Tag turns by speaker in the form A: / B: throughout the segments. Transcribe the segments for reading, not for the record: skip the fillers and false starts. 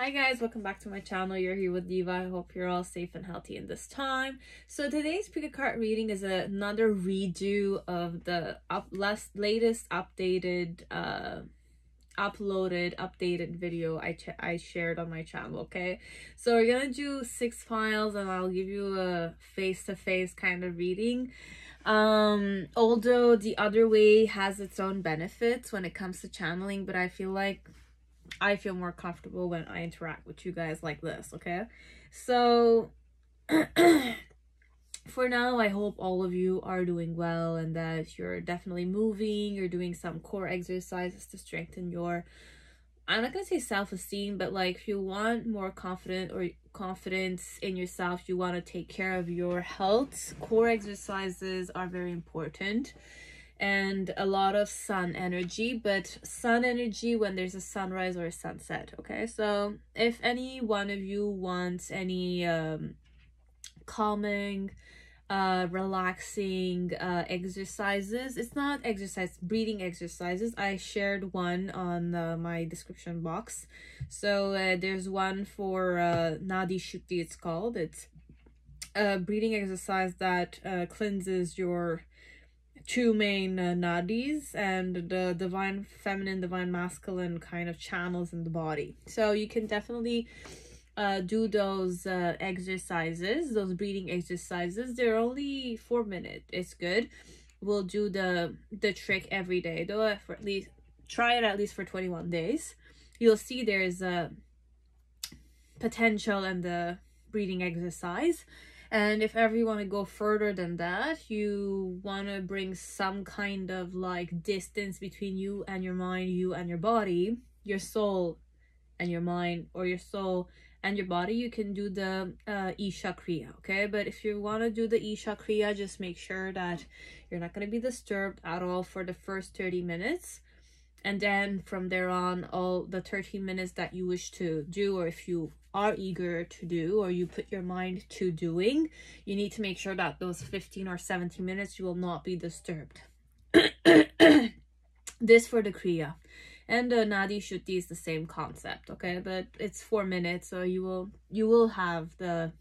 A: Hi guys, welcome back to my channel. You're here with Diva. I hope you're all safe and healthy in this time. So today's pickacard reading is another redo of the latest updated updated video I shared on my channel. Okay, so we're gonna do 6 files and I'll give you a face-to-face kind of reading. Although the other way has its own benefits when it comes to channeling, but I feel more comfortable when I interact with you guys like this. Okay, so for now, I hope all of you are doing well and that you're definitely moving, you're doing some core exercises to strengthen your, I'm not gonna say self-esteem, but like if you want more confidence in yourself, you want to take care of your health, core exercises are very important. And a lot of sun energy, but sun energy when there's a sunrise or a sunset. Okay, so if any one of you wants any calming, relaxing exercises, it's not exercise, breathing exercises, I shared one on my description box. So there's one for Nadi Shuddhi, it's called. It's a breathing exercise that cleanses your two main nadis and the divine feminine, divine masculine kind of channels in the body. So you can definitely do those exercises, those breathing exercises. They're only 4 minutes. It's good. We'll do the trick every day, though. For at least try it at least for 21 days. You'll see there's a potential in the breathing exercise. And if ever you want to go further than that, you want to bring some kind of like distance between you and your mind, you and your body, your soul and your mind, or your soul and your body, you can do the Isha Kriya. Okay, but if you want to do the Isha Kriya, just make sure that you're not going to be disturbed at all for the first 30 minutes. And then from there on, all the 30 minutes that you wish to do, or if you are eager to do, or you put your mind to doing, you need to make sure that those 15 or 17 minutes you will not be disturbed. This for the Kriya. And the Nadi Shuddhi is the same concept, okay? But it's 4 minutes, so you will have the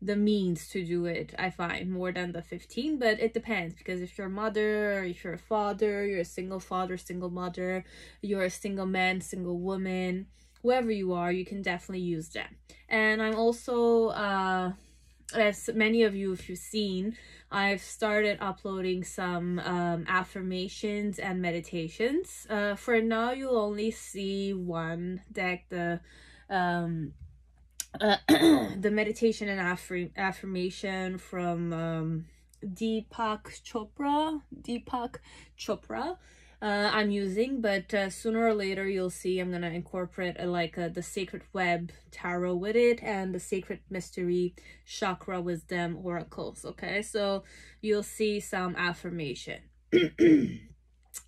A: means to do it, I find, more than the 15, but it depends, because if you're a mother, or if you're a father, you're a single father, single mother, you're a single man, single woman, whoever you are, you can definitely use them. And I'm also as many of you, if you've seen, I've started uploading some affirmations and meditations. For now, you'll only see one deck, the meditation and affirmation from Deepak Chopra I'm using, but sooner or later you'll see I'm gonna incorporate the Sacred Web Tarot with it and the Sacred Mystery Chakra Wisdom Oracles. Okay, so you'll see some affirmation.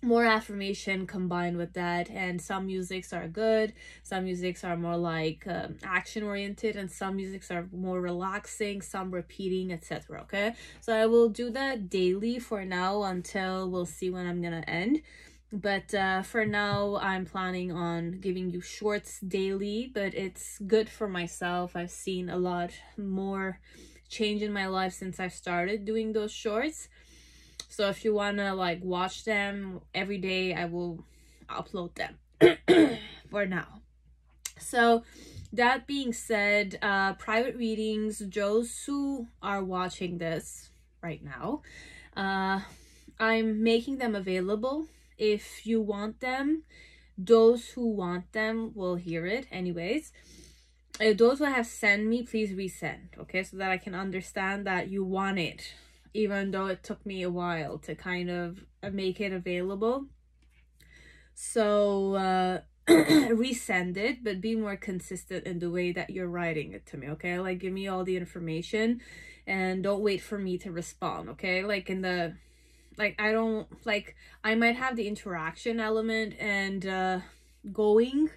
A: More affirmation combined with that, and some musics are good, some musics are more like action oriented, and some musics are more relaxing, some repeating, etc. Okay, so I will do that daily for now until we'll see when I'm gonna end. But for now, I'm planning on giving you shorts daily, but it's good for myself. I've seen a lot more change in my life since I started doing those shorts. So if you want to like watch them every day, I will upload them for now. So that being said, private readings, those who are watching this right now, I'm making them available. If you want them, those who want them will hear it anyways. Those who have sent me, please resend, okay, so that I can understand that you want it, even though it took me a while to kind of make it available. So resend it, but be more consistent in the way that you're writing it to me, okay? Like, give me all the information and don't wait for me to respond, okay? Like in the, like, I don't, like, I might have the interaction element and going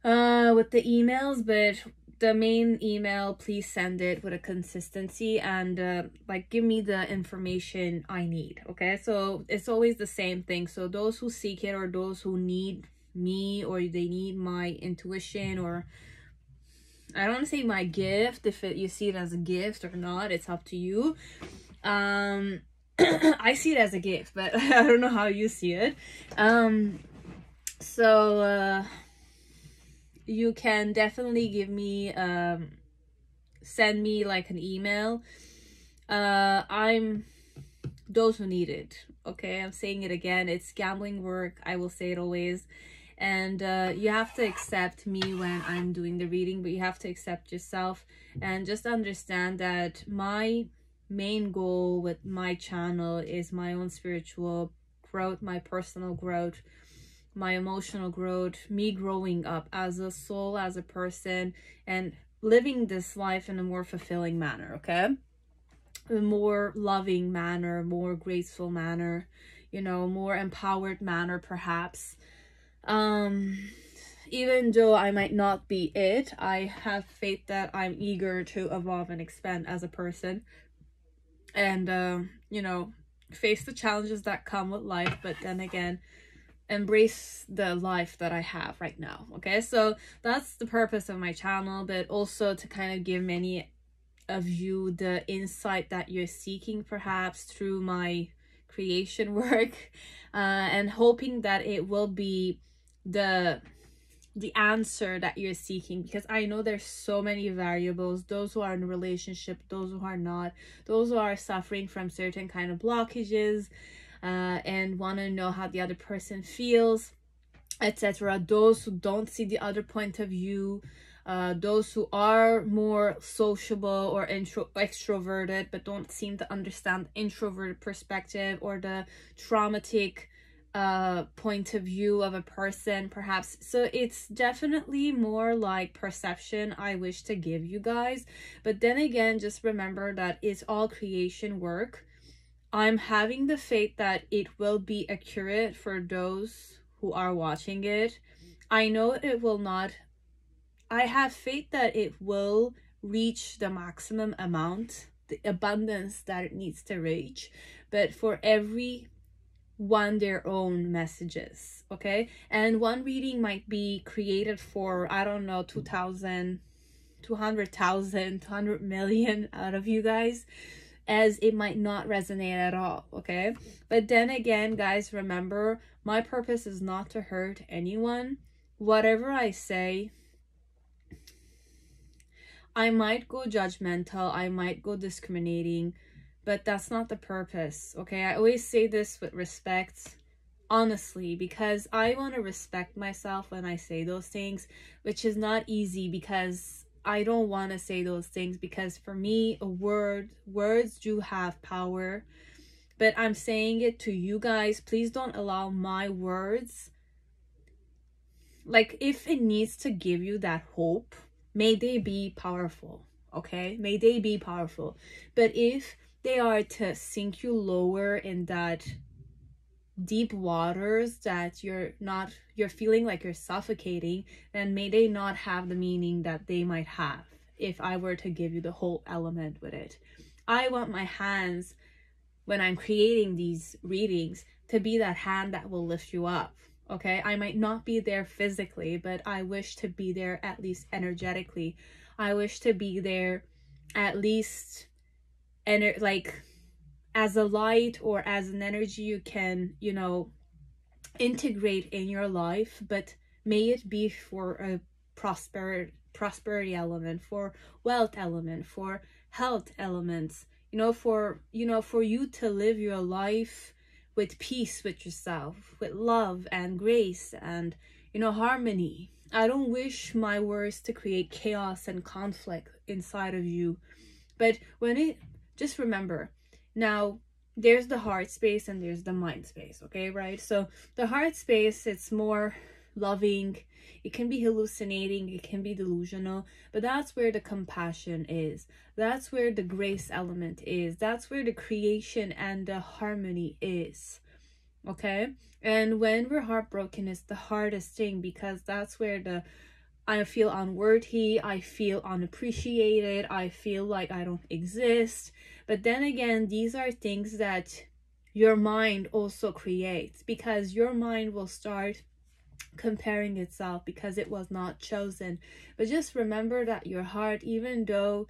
A: with the emails, but the main email, please send it with a consistency and like give me the information I need. Okay, so it's always the same thing. So those who seek it or those who need me, or they need my intuition, or I don't want to say my gift, if you see it as a gift or not, it's up to you. I see it as a gift, but I don't know how you see it. So you can definitely give me send me like an email. I'm those who need it. Okay, I'm saying it again, it's gambling work. I will say it always. And you have to accept me when I'm doing the reading, but you have to accept yourself, and just understand that my main goal with my channel is my own spiritual growth, my personal growth, my emotional growth, me growing up as a soul, as a person, and living this life in a more fulfilling manner, okay? A more loving manner, more graceful manner, you know, more empowered manner perhaps. Even though I might not be it, I have faith that I'm eager to evolve and expand as a person, and you know, face the challenges that come with life, but then again, embrace the life that I have right now. Okay, so that's the purpose of my channel, but also to kind of give many of you the insight that you're seeking perhaps through my creation work, and hoping that it will be the answer that you're seeking, because I know there's so many variables, those who are in a relationship, those who are not, those who are suffering from certain kind of blockages, and want to know how the other person feels, etc. Those who don't see the other point of view, those who are more sociable or extroverted but don't seem to understand the introverted perspective or the traumatic point of view of a person perhaps. So it's definitely more like perception I wish to give you guys, but then again, just remember that it's all creation work. I'm having the faith that it will be accurate for those who are watching it. I know it will not. I have faith that it will reach the maximum amount, the abundance that it needs to reach, but for every one their own messages, okay? And one reading might be created for, I don't know, 200,000, 200 million out of you guys, as it might not resonate at all, okay? But then again, guys, remember, my purpose is not to hurt anyone. Whatever I say, I might go judgmental, I might go discriminating, but that's not the purpose, okay? I always say this with respect, honestly, because I want to respect myself when I say those things, which is not easy because I don't want to say those things, because for me, words do have power, but I'm saying it to you guys. Please don't allow my words, like, if it needs to give you that hope, may they be powerful, okay? May they be powerful. But if they are to sink you lower in that deep waters that you're feeling like you're suffocating, then may they not have the meaning that they might have if I were to give you the whole element with it. I want my hands, when I'm creating these readings, to be that hand that will lift you up, okay? I might not be there physically, but I wish to be there at least energetically. I wish to be there at least like as a light or as an energy you can, you know, integrate in your life, but may it be for a prosperity element, for wealth element, for health elements, you know, for you to live your life with peace with yourself, with love and grace and, you know, harmony. I don't wish my words to create chaos and conflict inside of you, but just remember, now there's the heart space and there's the mind space, okay, right? So the heart space, it's more loving, it can be hallucinating, it can be delusional, but that's where the compassion is, that's where the grace element is, that's where the creation and the harmony is, okay? And when we're heartbroken, it's the hardest thing, because that's where I feel unworthy, I feel unappreciated, I feel like I don't exist. But then again, these are things that your mind also creates, because your mind will start comparing itself because it was not chosen. But just remember that your heart, even though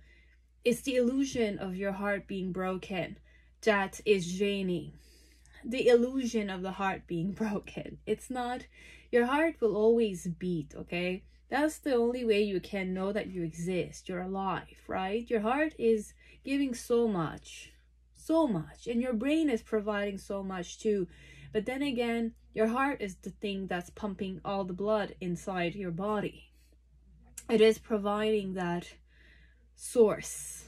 A: it's the illusion of your heart being broken that is draining, the illusion of the heart being broken, it's not, your heart will always beat, okay? That's the only way you can know that you exist, you're alive, right? Your heart is giving so much, and your brain is providing so much too. But then again, your heart is the thing that's pumping all the blood inside your body. It is providing that source,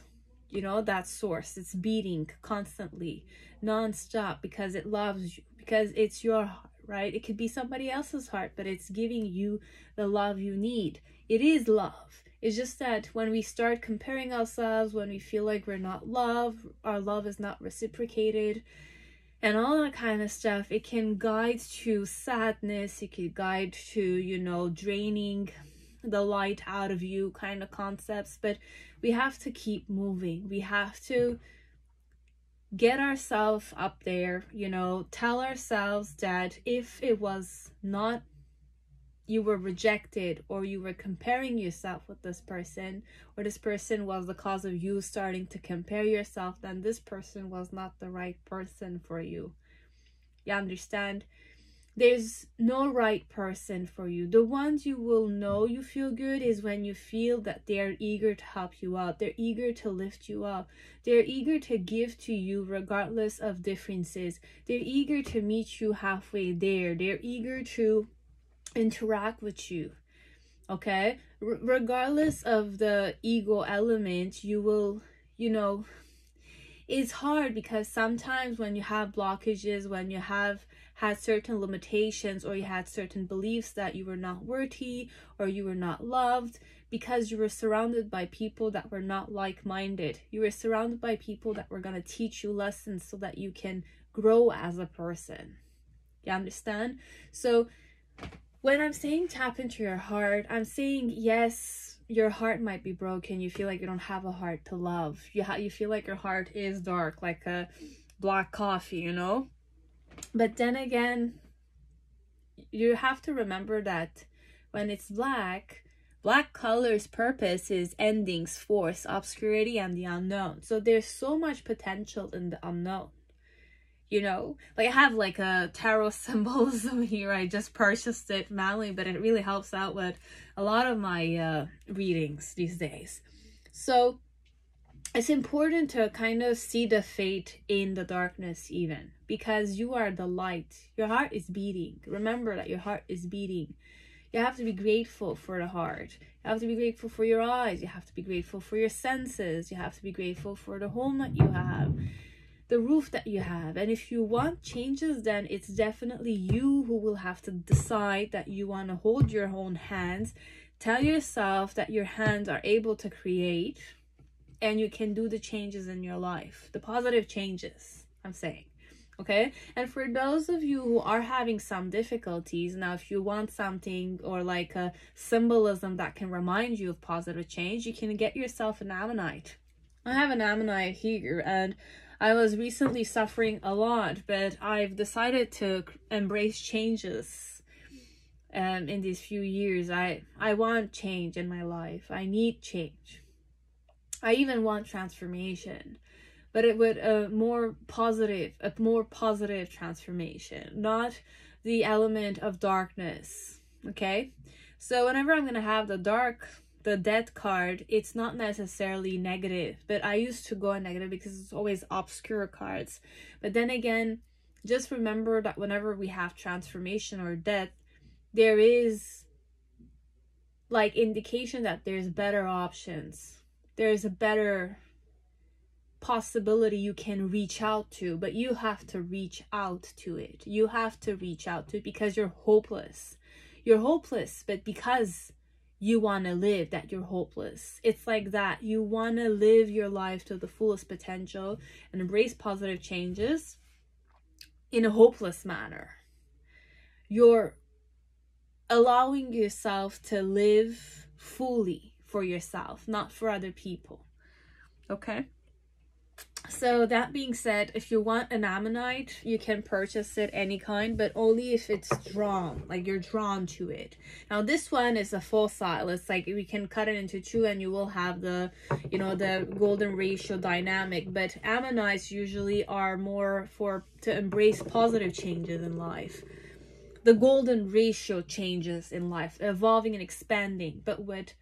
A: you know, that source. It's beating constantly, non-stop, because it loves you, because it's your heart, right? It could be somebody else's heart, but it's giving you the love you need. It is love. It's just that when we start comparing ourselves, when we feel like we're not loved, our love is not reciprocated, and all that kind of stuff, it can guide to sadness, it can guide to, you know, draining the light out of you kind of concepts. But we have to keep moving. We have to get ourselves up there, you know, tell ourselves that if it was not, you were rejected, or you were comparing yourself with this person, or this person was the cause of you starting to compare yourself, then this person was not the right person for you. You understand? There's no right person for you. The ones you will know you feel good is when you feel that they're eager to help you out. They're eager to lift you up. They're eager to give to you regardless of differences. They're eager to meet you halfway there. They're eager to interact with you, okay? Regardless of the ego element, you will, you know, it's hard because sometimes when you have blockages, when you have had certain limitations, or you had certain beliefs that you were not worthy or you were not loved, because you were surrounded by people that were not like-minded. You were surrounded by people that were going to teach you lessons so that you can grow as a person. You understand? So when I'm saying tap into your heart, I'm saying, yes, your heart might be broken. You feel like you don't have a heart to love. You feel like your heart is dark, like a black coffee, you know? But then again, you have to remember that when it's black, black color's purpose is endings, force, obscurity, and the unknown. So there's so much potential in the unknown. You know, like I have like a tarot symbolism here. I just purchased it manually, but it really helps out with a lot of my readings these days. So it's important to kind of see the fate in the darkness even, because you are the light. Your heart is beating. Remember that your heart is beating. You have to be grateful for the heart. You have to be grateful for your eyes. You have to be grateful for your senses. You have to be grateful for the home that you have, the roof that you have. And if you want changes, then it's definitely you who will have to decide that you want to hold your own hands. Tell yourself that your hands are able to create and you can do the changes in your life, the positive changes, I'm saying. Okay? And for those of you who are having some difficulties, now if you want something or like a symbolism that can remind you of positive change, you can get yourself an ammonite. I have an ammonite here, and I was recently suffering a lot, but I've decided to embrace changes in these few years. I want change in my life. I need change. I even want transformation, but it would a more positive transformation, not the element of darkness. Okay, so whenever I'm gonna have the death card, it's not necessarily negative, but I used to go negative because it's always obscure cards. But then again, just remember that whenever we have transformation or death, there is like indication that there's better options. There's a better possibility you can reach out to, but you have to reach out to it. You have to reach out to it because you're hopeless. You're hopeless, but because you want to live, that you're hopeless. It's like that. You want to live your life to the fullest potential and embrace positive changes in a hopeless manner. You're allowing yourself to live fully for yourself, not for other people. Okay? So that being said, if you want an ammonite, you can purchase it any kind, but only if it's drawn, like you're drawn to it. Now this one is a fossil. It's like we can cut it into two and you will have the, you know, the golden ratio dynamic. But ammonites usually are more to embrace positive changes in life. The golden ratio changes in life, evolving and expanding, but with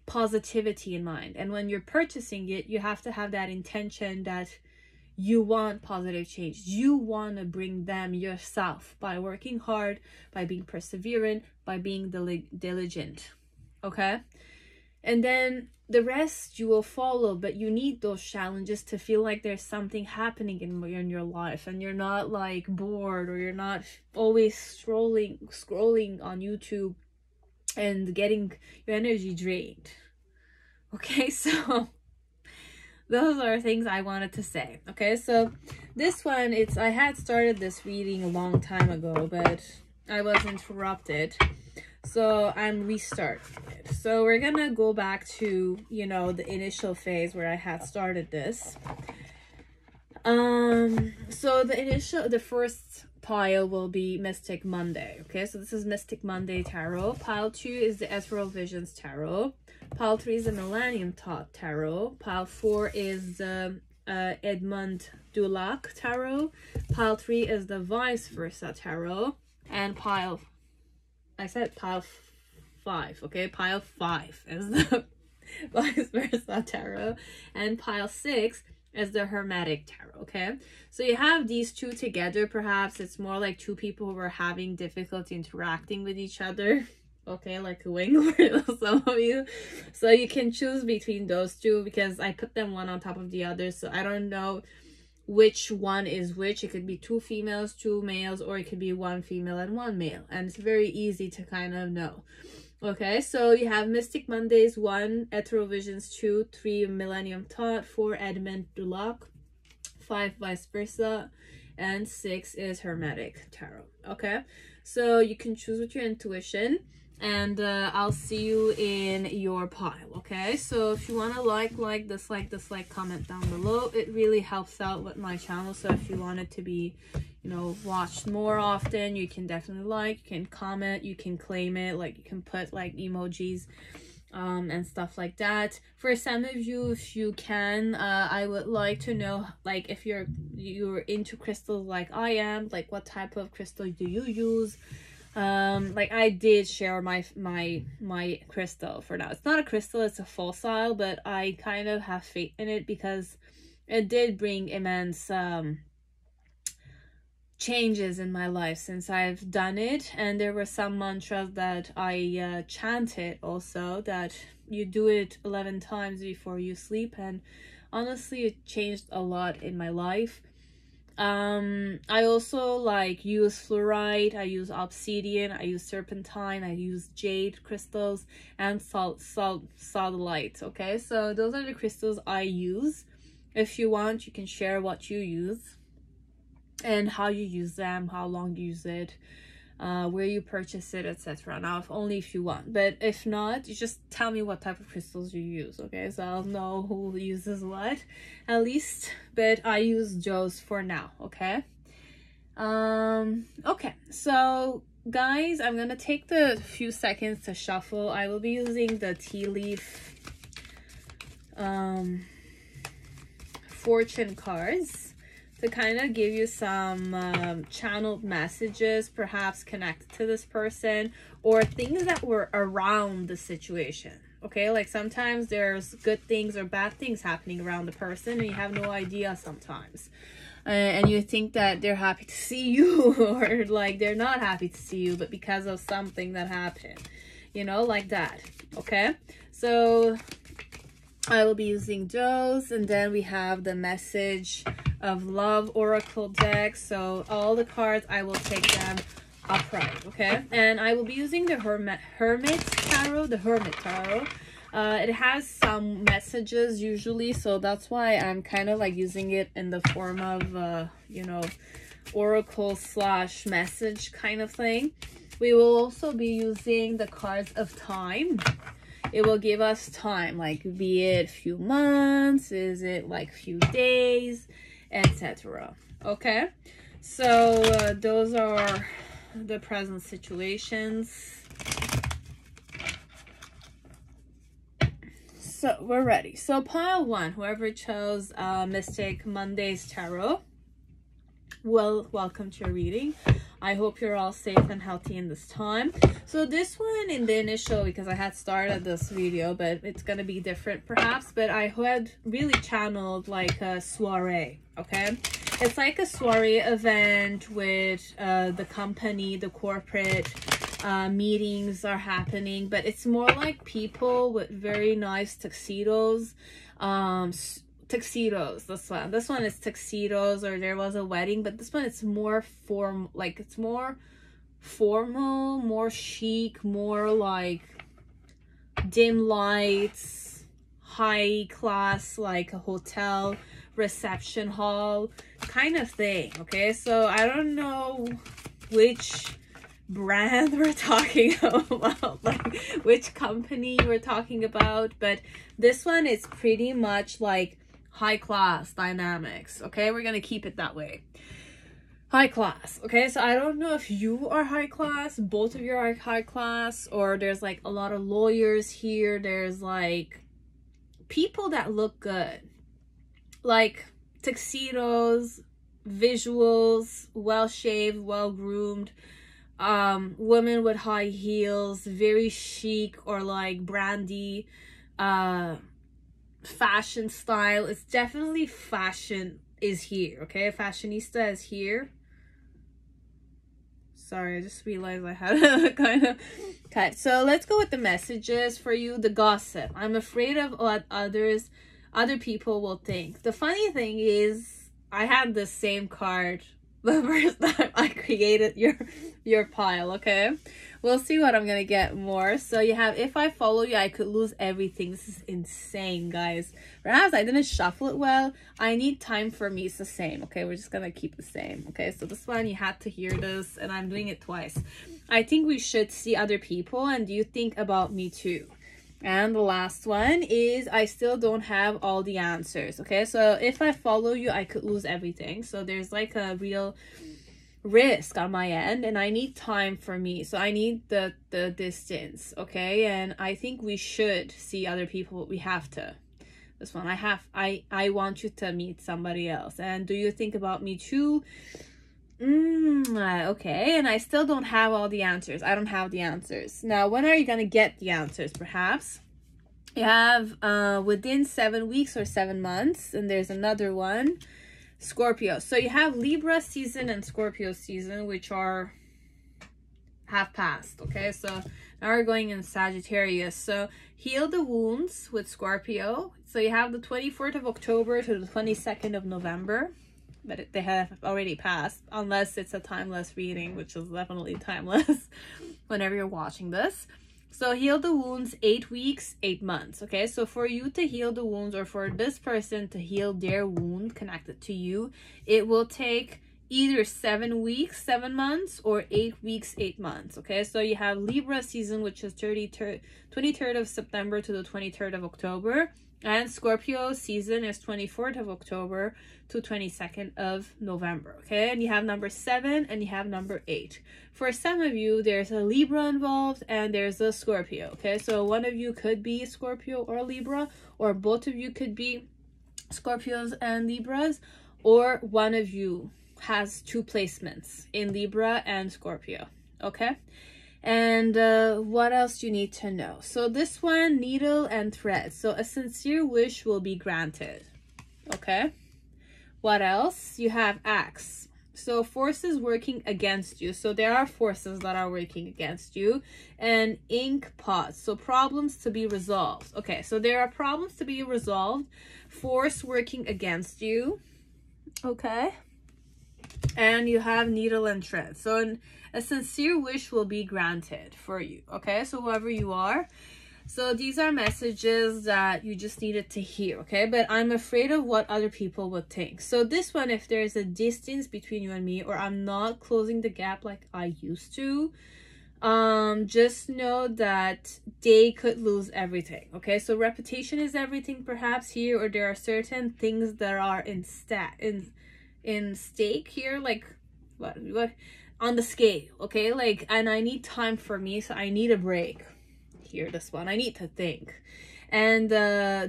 A: positivity in mind. And when you're purchasing it, you have to have that intention that you want positive change. You want to bring them yourself by working hard, by being perseverant, by being diligent. Okay? And then the rest you will follow, but you need those challenges to feel like there's something happening in your life, and you're not like bored, or you're not always scrolling on YouTube and getting your energy drained. Okay, so those are things I wanted to say. Okay, so this one, I had started this reading a long time ago, but I was interrupted, so I'm restarting it. So we're gonna go back to, you know, the initial phase where I had started this. So the first pile will be Mystic Monday. Okay, so this is Mystic Monday Tarot. Pile 2 is the Ethereal Visions Tarot. Pile 3 is the Millennium Thoth Tarot. Pile 4 is the Edmund Dulac Tarot. Pile 3 is the Vice Versa Tarot. And pile 5, okay? Pile 5 is the Vice Versa Tarot. And pile 6 is the Hermetic Tarot, okay? So you have these two together. Perhaps it's more like two people who are having difficulty interacting with each other. Okay, like a wing for some of you. So you can choose between those two, because I put them one on top of the other. So I don't know which one is which. It could be 2 females, 2 males, or it could be 1 female and 1 male. And it's very easy to kind of know. Okay, so you have Mystic Mondays 1, Ethereal Visions 2, 3 Millennium Thoth, 4 Edmund Dulac, 5 Vice Versa, and 6 is Hermetic Tarot. Okay, so you can choose with your intuition, and I'll see you in your pile. Okay, so if you want to like, dislike, comment down below. It really helps out with my channel. So if you want it to be, you know, watched more often, you can definitely like, you can comment, you can claim it, like you can put like emojis and stuff like that. For some of you, if you can, I would like to know, like, if you're into crystals like I am, like what type of crystal do you use? Like I did share my crystal for now. It's not a crystal, it's a fossil, but I kind of have faith in it because it did bring immense changes in my life since I've done it. And there were some mantras that I chanted also, that you do it 11 times before you sleep, and honestly it changed a lot in my life. I also like use fluorite, I use obsidian, I use serpentine, I use jade crystals, and sodalite. Okay, so those are the crystals I use. If you want, you can share what you use and how you use them, how long you use it, where you purchase it, etc. Now, only if you want, but if not, you just tell me what type of crystals you use. Okay, so I'll know who uses what at least, but I use Joe's for now. Okay, okay, so guys, I'm gonna take the few seconds to shuffle. I will be using the tea leaf fortune cards to kind of give you some channeled messages, perhaps connected to this person, or things that were around the situation. Okay, like sometimes there's good things or bad things happening around the person, and you have no idea sometimes. And you think that they're happy to see you, or like they're not happy to see you, but because of something that happened, you know, like that. Okay, so I will be using those, and then we have the Message of Love Oracle deck. So all the cards, I will take them upright. Okay, and I will be using the Hermit Tarot, it has some messages usually, so that's why I'm kind of like using it in the form of you know, oracle / message kind of thing. We will also be using the cards of time. it will give us time, like be it few months, is it like few days, etc. Okay, so those are the present situations. So we're ready. So pile 1, whoever chose Mystic Monday's Tarot, well, welcome to your reading. I hope you're all safe and healthy in this time. So this one in the initial, because I had started this video, but it's gonna be different perhaps, but I had really channeled like a soiree, okay? It's like a soiree event with the company, the corporate meetings are happening, but it's more like people with very nice tuxedos. Tuxedos, this one is tuxedos, or there was a wedding, but this one it's more like it's more formal, more chic, more like dim lights, high class, like a hotel reception hall kind of thing. Okay, so I don't know which brand we're talking about, like which company we're talking about, but this one is pretty much like high class dynamics. Okay, we're gonna keep it that way, high class. Okay, so I don't know if you are high class, both of you are high class, or there's like a lot of lawyers here, there's like people that look good, like tuxedos, visuals, well shaved, well groomed, women with high heels, very chic or like brandy fashion style. It's definitely fashion is here. Okay, fashionista is here. Sorry, I just realized I had a kind of cut. So let's go with the messages for you. The gossip. I'm afraid of what other people will think. The funny thing is I had the same card the first time I created your pile. Okay, we'll see what I'm gonna get more. So you have, if I follow you, I could lose everything. This is insane, guys. Perhaps I didn't shuffle it well. I need time for me. It's the same. Okay, we're just gonna keep the same. Okay, so this one you had to hear this, and I'm doing it twice. I think we should see other people, and do you think about me too? And the last one is, I still don't have all the answers. Okay, so if I follow you, I could lose everything. So there's like a real risk on my end, and I need time for me. So I need the distance. Okay, and I think we should see other people, but we have to. This one, I want you to meet somebody else. And do you think about me too? Okay, and I still don't have all the answers. I don't have the answers. Now, when are you gonna get the answers? Perhaps you have within 7 weeks or 7 months. And there's another one, Scorpio. So you have Libra season and Scorpio season, which have passed. Okay, so now we're going in Sagittarius. So heal the wounds with Scorpio. So you have the 24th of October to the 22nd of November. But they have already passed, unless it's a timeless reading, which is definitely timeless whenever you're watching this. So heal the wounds, 8 weeks, 8 months. Okay, so for you to heal the wounds, or for this person to heal their wound connected to you, it will take either 7 weeks, 7 months, or 8 weeks, 8 months. Okay, so you have Libra season, which is 23rd of September to the 23rd of October. And Scorpio season is 24th of October to 22nd of November. Okay, and you have number 7 and you have number 8. For some of you, there's a Libra involved and there's a Scorpio. Okay, so one of you could be Scorpio or Libra, or both of you could be Scorpios and Libras, or one of you has 2 placements in Libra and Scorpio. Okay, and what else do you need to know? So this one, needle and thread. So a sincere wish will be granted. Okay, what else? You have axe. So forces working against you. So there are forces that are working against you. And ink pot. So problems to be resolved. Okay, so there are problems to be resolved. Force working against you. Okay, and you have needle and thread. So a sincere wish will be granted for you. Okay, so whoever you are. So these are messages that you just needed to hear. Okay, but I'm afraid of what other people would think. So this one, if there's a distance between you and me, or I'm not closing the gap like I used to, just know that they could lose everything. Okay, so reputation is everything perhaps here, or there are certain things that are in stake here, like what on the scale. Okay, like, and I need time for me, so I need a break here. This one I need to think. And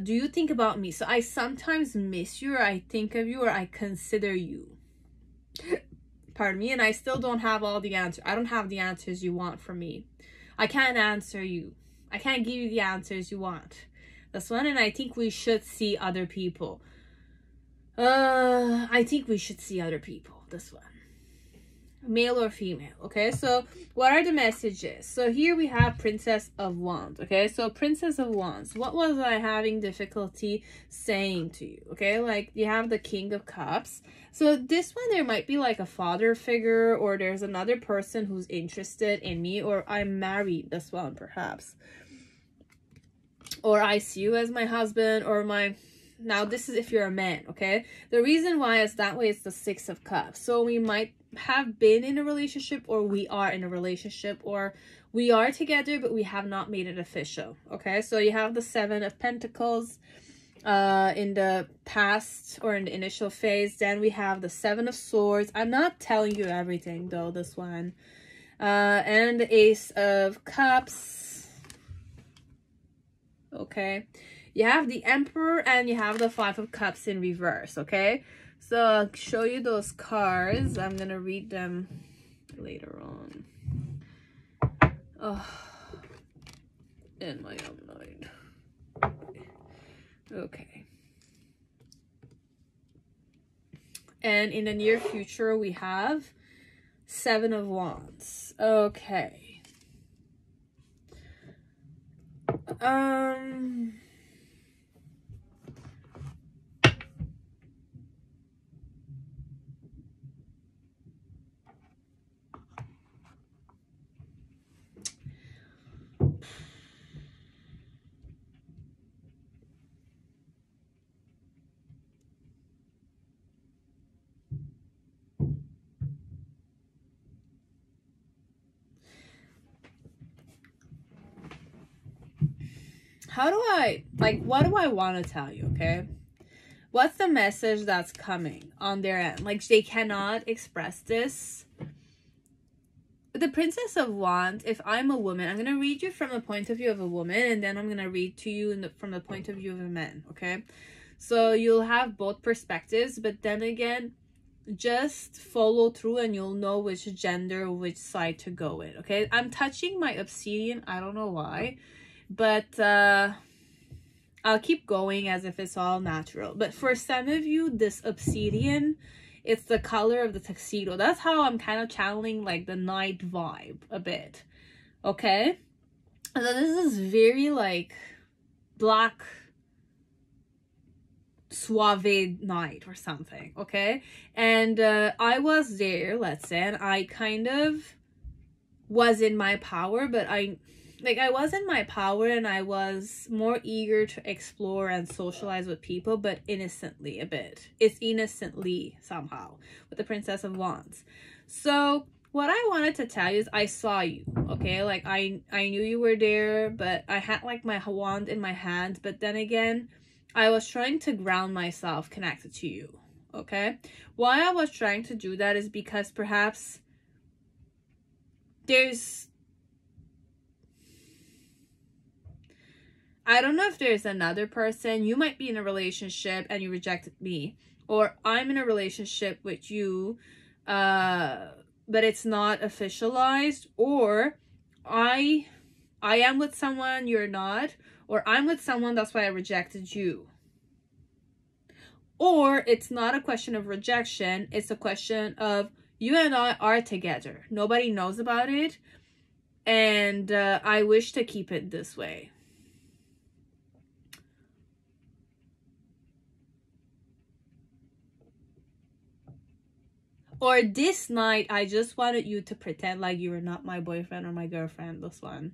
A: do you think about me? So I sometimes miss you, or I think of you, or I consider you. Pardon me. And I still don't have all the answers. I don't have the answers you want from me. I can't answer you. I can't give you the answers you want. This one. And I think we should see other people. I think we should see other people. This one. Male or female. Okay, so what are the messages? So here we have Princess of Wands. Okay, so Princess of Wands, what was I having difficulty saying to you? Okay, like you have the King of Cups. So this one, there might be like a father figure, or there's another person who's interested in me, or I'm married. This one perhaps, or I see you as my husband, or my... Now this is if you're a man. Okay, the reason why is that way is the Six of Cups. So we might have been in a relationship, or we are in a relationship, or we are together but we have not made it official. Okay, so you have the Seven of Pentacles in the past, or in the initial phase. Then we have the Seven of Swords. I'm not telling you everything though, this one. And the Ace of Cups. Okay, you have the Emperor, and you have the Five of Cups in reverse. Okay, so I'll show you those cards. I'm gonna read them later on. Oh, in my own mind. Okay. And in the near future, we have Seven of Wands. Okay. How do I, like, what do I want to tell you, okay? What's the message that's coming on their end? Like, they cannot express this. The Princess of Wands, if I'm a woman, I'm going to read you from the point of view of a woman, and then I'm going to read to you from the point of view of a man, okay? So you'll have both perspectives, but then again, just follow through and you'll know which gender, which side to go with, okay? I'm touching my obsidian. I don't know why. But I'll keep going as if it's all natural. But for some of you, this obsidian, it's the color of the tuxedo. That's how I'm kind of channeling like the night vibe a bit. Okay? So this is very like black suave night or something. Okay? And I was there, let's say, and I kind of was in my power, but I was in my power, and I was more eager to explore and socialize with people, but innocently a bit. It's innocently somehow with the Princess of Wands. So what I wanted to tell you is I saw you, okay? Like I knew you were there, but I had like my wand in my hand, but then again, I was trying to ground myself connected to you, okay? Why I was trying to do that is because perhaps I don't know if there's another person. You might be in a relationship and you rejected me, or I'm in a relationship with you, but it's not officialized, or I am with someone, you're not, or I'm with someone, that's why I rejected you. Or it's not a question of rejection, it's a question of you and I are together. Nobody knows about it, and I wish to keep it this way. Or this night, I just wanted you to pretend like you were not my boyfriend or my girlfriend. This one.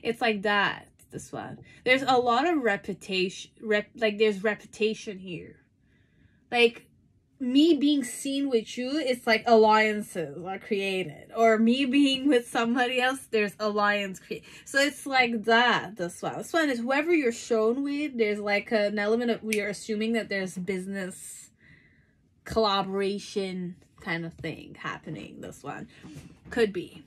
A: It's like that. This one. There's a lot of reputation. There's reputation here. Like, me being seen with you, it's like alliances are created, or me being with somebody else, there's alliance created. So it's like that. This one is whoever you're shown with, there's like an element of, we are assuming that there's business collaboration kind of thing happening. This one could be,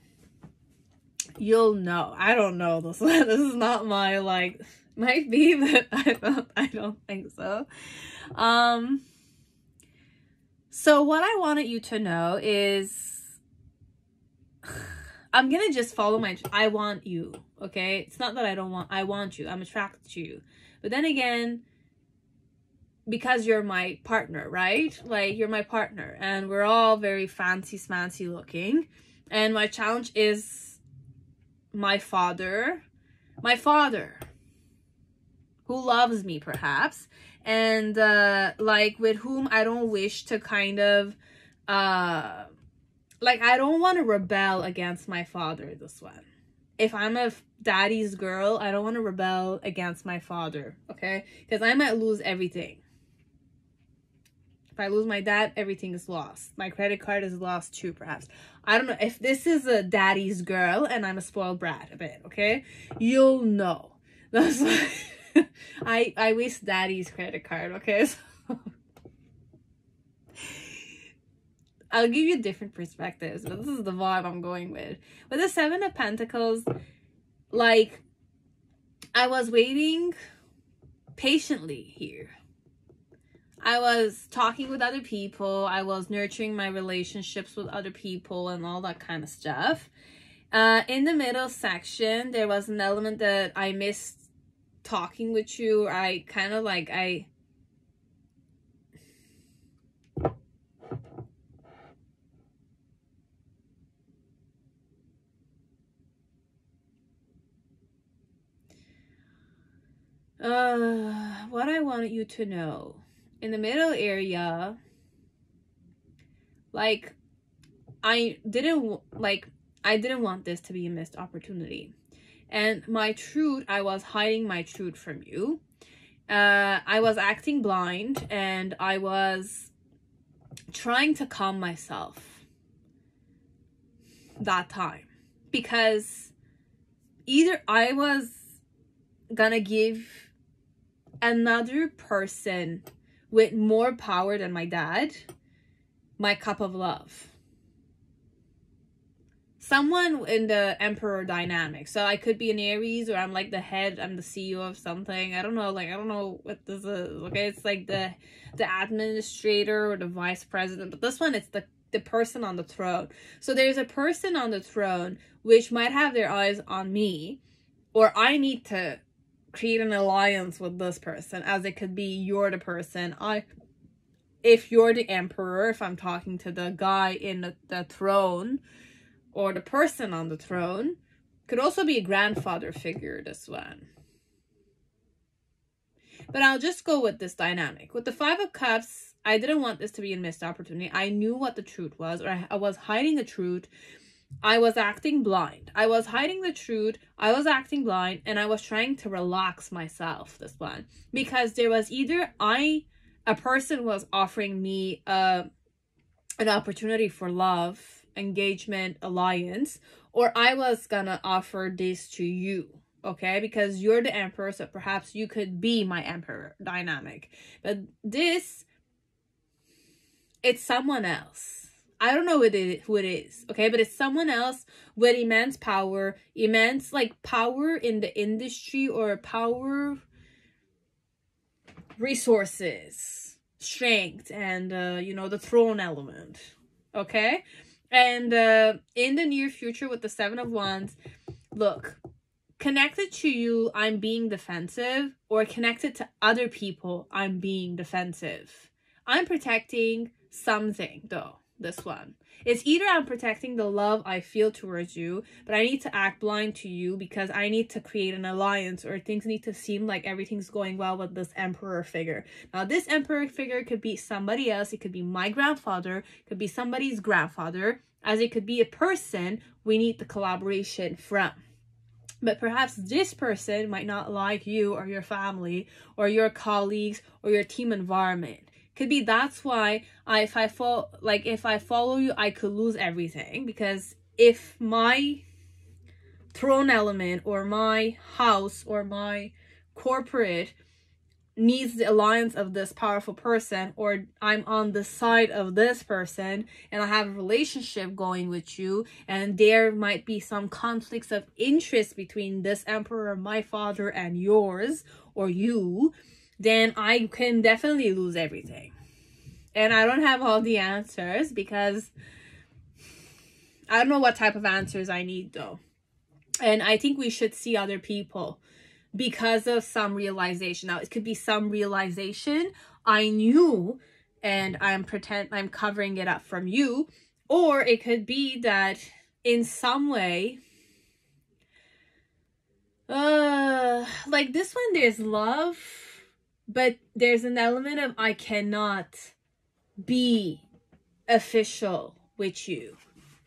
A: you'll know. I don't know this one. This is not my, like, might be, but I don't think so. So what I wanted you to know is, I'm gonna just follow my, I want you, okay? It's not that I don't want, I want you. I'm attracted to you. But then again, because you're my partner, right? Like, you're my partner, and we're all very fancy smancy looking. And my challenge is my father, who loves me perhaps, and like, with whom I don't wish to kind of like, I don't want to rebel against my father. This one, if I'm a daddy's girl, I don't want to rebel against my father, okay? Because I might lose everything. If I lose my dad, everything is lost. My credit card is lost too, perhaps. I don't know. If this is a daddy's girl and I'm a spoiled brat a bit, okay? You'll know. That's why I waste daddy's credit card, okay? So I'll give you different perspectives, but this is the vibe I'm going with. With the Seven of Pentacles, like, I was waiting patiently here. I was talking with other people. I was nurturing my relationships with other people and all that kind of stuff. In the middle section, there was an element that I missed talking with you. I kind of like, what I wanted you to know. In the middle area, like, I didn't want this to be a missed opportunity. And my truth, I was hiding my truth from you. I was acting blind, and I was trying to calm myself that time. Because either I was gonna give another person with more power than my dad my cup of love. Someone in the Emperor dynamic. So I could be an Aries, or I'm like the head, I'm the CEO of something. I don't know, like, I don't know what this is. Okay, it's like the administrator or the vice president. But this one, it's the person on the throne. So there's a person on the throne which might have their eyes on me, or I need to create an alliance with this person, as it could be you're the person. If you're the emperor, if I'm talking to the guy in the throne, or the person on the throne, could also be a grandfather figure, this one. But I'll just go with this dynamic. With the Five of Cups, I didn't want this to be a missed opportunity. I knew what the truth was, or I was hiding the truth. I was acting blind. I was hiding the truth. I was acting blind, and I was trying to relax myself, this one. Because there was either a person was offering me an opportunity for love, engagement, alliance, or I was gonna offer this to you, okay? Because you're the emperor, so perhaps you could be my emperor dynamic. But this, it's someone else. I don't know who it is, okay? But it's someone else with immense power, like, power in the industry, or power, resources, strength, and, you know, the throne element, okay? And in the near future with the Seven of Wands, look, connected to you, I'm being defensive, or connected to other people, I'm being defensive. I'm protecting something, though. This one, it's either I'm protecting the love I feel towards you, but I need to act blind to you because I need to create an alliance, or things need to seem like everything's going well with this emperor figure. Now, this emperor figure could be somebody else. It could be my grandfather, it could be somebody's grandfather, as it could be a person we need the collaboration from. But perhaps this person might not like you or your family or your colleagues or your team environment. Could be that's why if I follow you, I could lose everything, because if my throne element or my house or my corporate needs the alliance of this powerful person, or I'm on the side of this person and I have a relationship going with you, and there might be some conflicts of interest between this emperor, my father, and yours or you, then I can definitely lose everything. And I don't have all the answers, because I don't know what type of answers I need though. And I think we should see other people because of some realization. Now, it could be some realization I knew and I'm covering it up from you. Or it could be that in some way, like this one, there's love, but there's an element of I cannot be official with you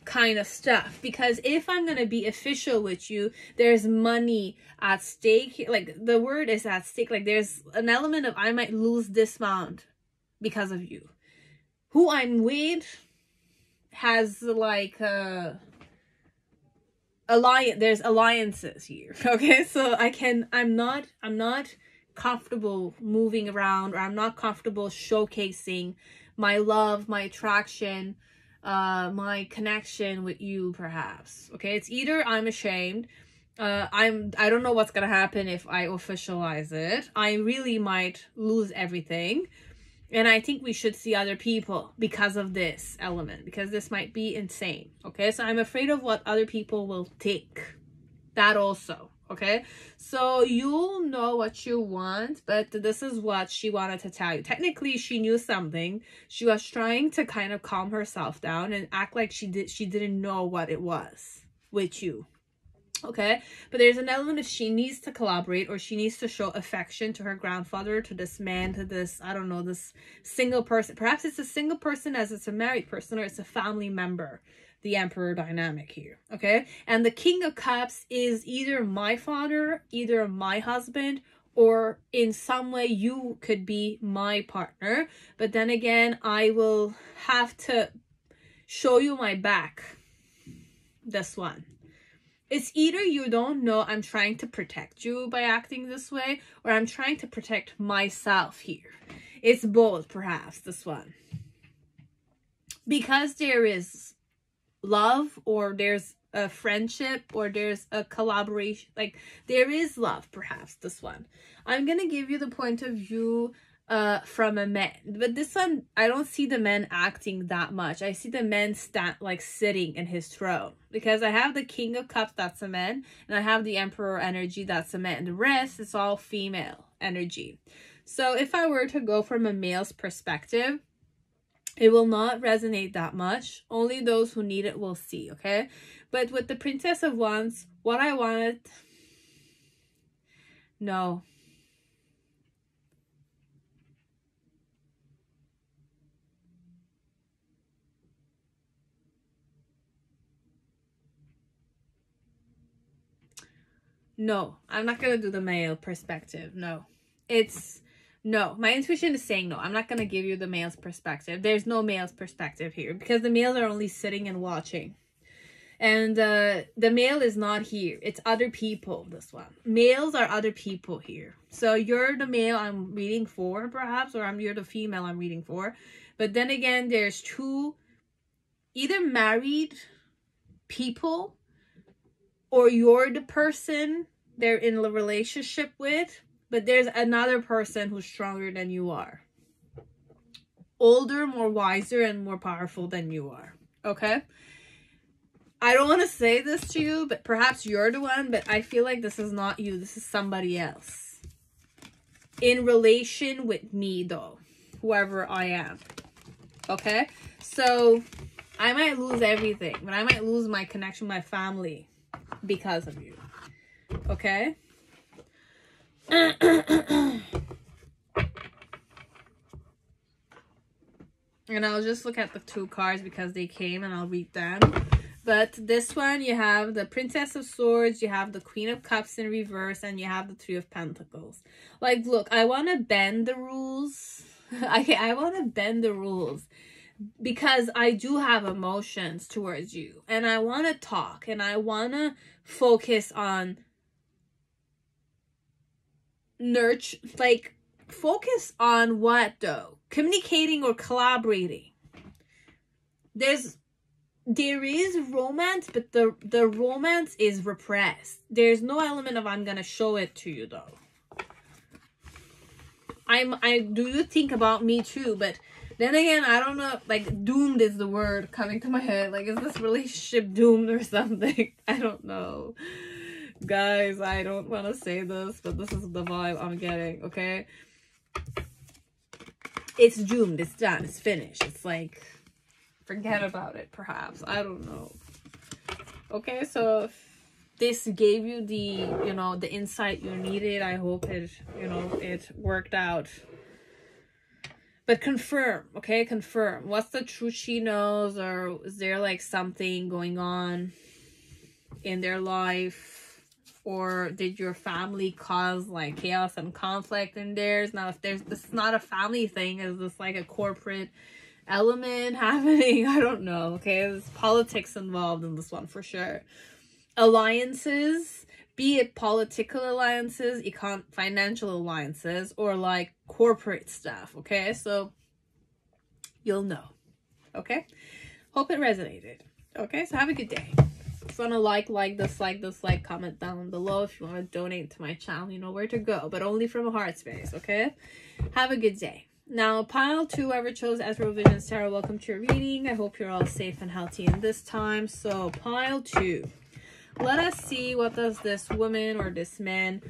A: kind of stuff, because if I'm gonna be official with you, there's money at stake. Like the word is at stake. Like there's an element of I might lose this amount because of you. Who I'm with has like there's alliances here. Okay, so I'm not comfortable moving around, or I'm not comfortable showcasing my love, my attraction, my connection with you, perhaps. Okay, it's either I'm ashamed, I don't know what's gonna happen if I officialize it. I really might lose everything, and I think we should see other people because of this element, because this might be insane. Okay, so I'm afraid of what other people will think. That also. Okay, so you'll know what you want, but this is what she wanted to tell you. Technically, she knew something. She was trying to kind of calm herself down and act like she didn't know what it was with you. Okay, but there's an element of she needs to collaborate, or she needs to show affection to her grandfather, to this man, to this, I don't know, this single person. Perhaps it's a single person as it's a married person, or it's a family member. The emperor dynamic here. Okay, and the King of Cups is either my father, either my husband, or in some way you could be my partner. But then again, I will have to show you my back. This one, it's either you don't know I'm trying to protect you by acting this way, or I'm trying to protect myself here. It's both, perhaps, this one, because there is love, or there's a friendship, or there's a collaboration. Like there is love, perhaps, this one. I'm gonna give you the point of view from a man, but this one I don't see the men acting that much. I see the men sitting in his throne, because I have the King of Cups, that's a man, and I have the Emperor energy, that's a man. The rest is all female energy. So if I were to go from a male's perspective, it will not resonate that much. Only those who need it will see, okay? But with the Princess of Wands, what I wanted... No. No, I'm not going to do the male perspective. No. No, my intuition is saying no. I'm not going to give you the male's perspective. There's no male's perspective here, because the males are only sitting and watching. And the male is not here. It's other people, this one. Males are other people here. So you're the male I'm reading for, perhaps, or you're the female I'm reading for. But then again, there's two either married people, or you're the person they're in a relationship with, but there's another person who's stronger than you are. Older, more wiser, and more powerful than you are. Okay? I don't want to say this to you, but perhaps you're the one, but I feel like this is not you. This is somebody else. In relation with me, though. Whoever I am. Okay? So, I might lose everything, but I might lose my connection with my family because of you. Okay? And I'll just look at the two cards because they came, and I'll read them. But this one, you have the Princess of Swords, you have the Queen of Cups in reverse, and you have the Three of Pentacles. Like, look, I want to bend the rules I want to bend the rules because I do have emotions towards you, and I want to talk, and I want to focus on nurture, like focus on what though? Communicating or collaborating. There is romance, but the romance is repressed. There's no element of I'm gonna show it to you though. I do you think about me too, but then again, I don't know, like, doomed is the word coming to my head. Like, is this relationship doomed or something? I don't know. Guys, I don't want to say this, but this is the vibe I'm getting, okay? It's doomed. It's done. It's finished. It's like, forget about it, perhaps. I don't know. Okay, so if this gave you the, you know, the insight you needed, I hope it, you know, it worked out. But confirm, okay? Confirm. What's the truth she knows? Or is there like something going on in their life? Or did your family cause like chaos and conflict in theirs? Now, if this is not a family thing, is this like a corporate element happening? I don't know, okay? There's politics involved in this one for sure. Alliances, be it political alliances, financial alliances, or like corporate stuff, okay? So you'll know, okay? Hope it resonated, okay? So have a good day. If you want to dislike, comment down below. If you want to donate to my channel, you know where to go, but only from a heart space, okay? Have a good day. Now, pile 2, whoever chose Astro Visions Tarot, welcome to your reading. I hope you're all safe and healthy in this time. So pile 2. Let us see, what does this woman or this man,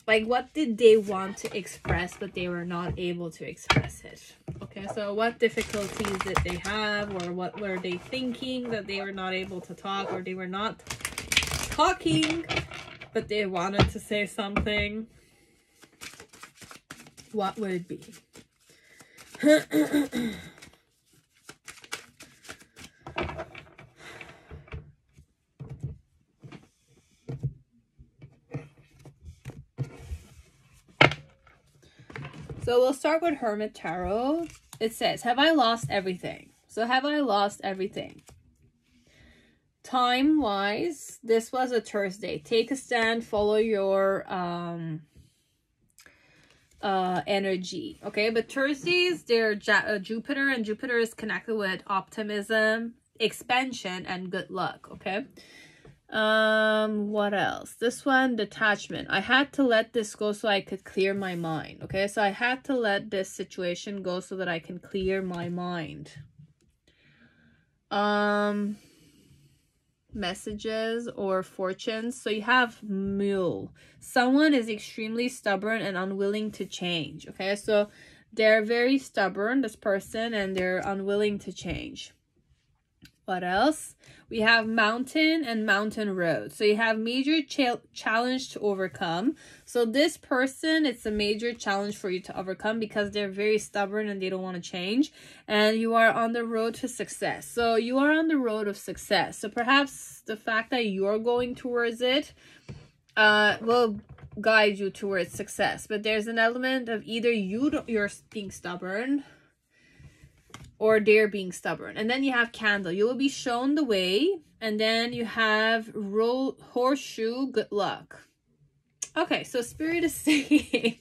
A: like, what did they want to express, but they were not able to express it? Okay, so what difficulties did they have, or what were they thinking that they were not able to talk, or they were not talking, but they wanted to say something? What would it be? So we'll start with Hermit Tarot. It says, have I lost everything? So have I lost everything? Time-wise, this was a Thursday. Take a stand, follow your energy, okay? But Thursdays, they're Jupiter, and Jupiter is connected with optimism, expansion, and good luck, okay? What else? This one, detachment. I had to let this go so I could clear my mind, okay? So I had to let this situation go so that I can clear my mind. Messages or fortunes. So you have Mule. Someone is extremely stubborn and unwilling to change, okay? So they're very stubborn, this person, and they're unwilling to change. What else? We have mountain and mountain road. So you have major challenge to overcome. So this person, it's a major challenge for you to overcome because they're very stubborn and they don't want to change. And you are on the road to success. So you are on the road of success. So perhaps the fact that you're going towards it will guide you towards success. But there's an element of either you're being stubborn, or they're being stubborn. And then you have candle. You will be shown the way. And then you have horseshoe, good luck. Okay, so Spirit is saying,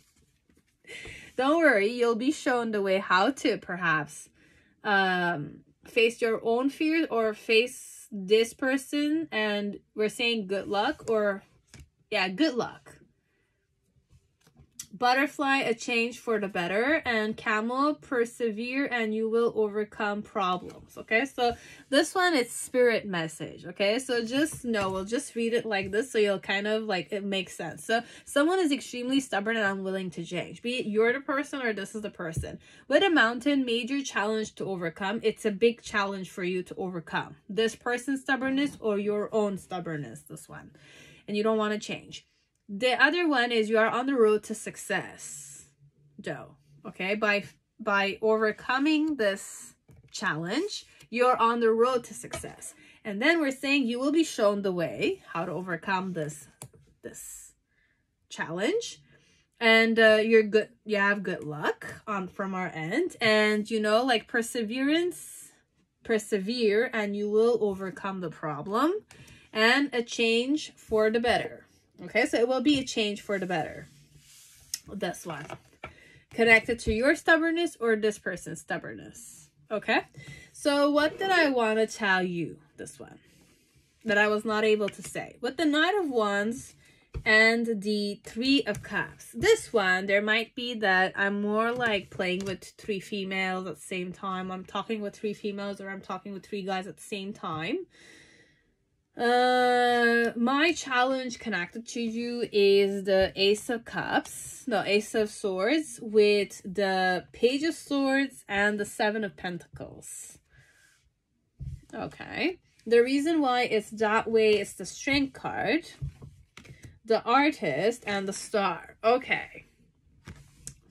A: don't worry, you'll be shown the way how to perhaps face your own fears or face this person. And we're saying good luck, or yeah, good luck. Butterfly, a change for the better, and camel, persevere and you will overcome problems. Okay, so this one is spirit message. Okay, so just know, we'll just read it like this so you'll kind of like, it makes sense. So someone is extremely stubborn and unwilling to change, be it you're the person or this is the person. With a mountain, major challenge to overcome. It's a big challenge for you to overcome this person's stubbornness or your own stubbornness, this one, and you don't want to change. The other one is you are on the road to success, though, okay? By overcoming this challenge, you're on the road to success. And then we're saying you will be shown the way how to overcome this challenge. And you're good, you have good luck from our end, and you know, like perseverance, persevere, and you will overcome the problem, and a change for the better. Okay, so it will be a change for the better. This one connected to your stubbornness or this person's stubbornness. Okay, so what did I want to tell you this one that I was not able to say? With the Knight of Wands and the Three of Cups, this one, there might be that I'm more like playing with three females at the same time. I'm talking with three females, or I'm talking with three guys at the same time. My challenge connected to you is the Ace of Cups, no, Ace of Swords, with the Page of Swords and the Seven of Pentacles. Okay, the reason why it's that way is the Strength card, the Artist, and the Star. Okay,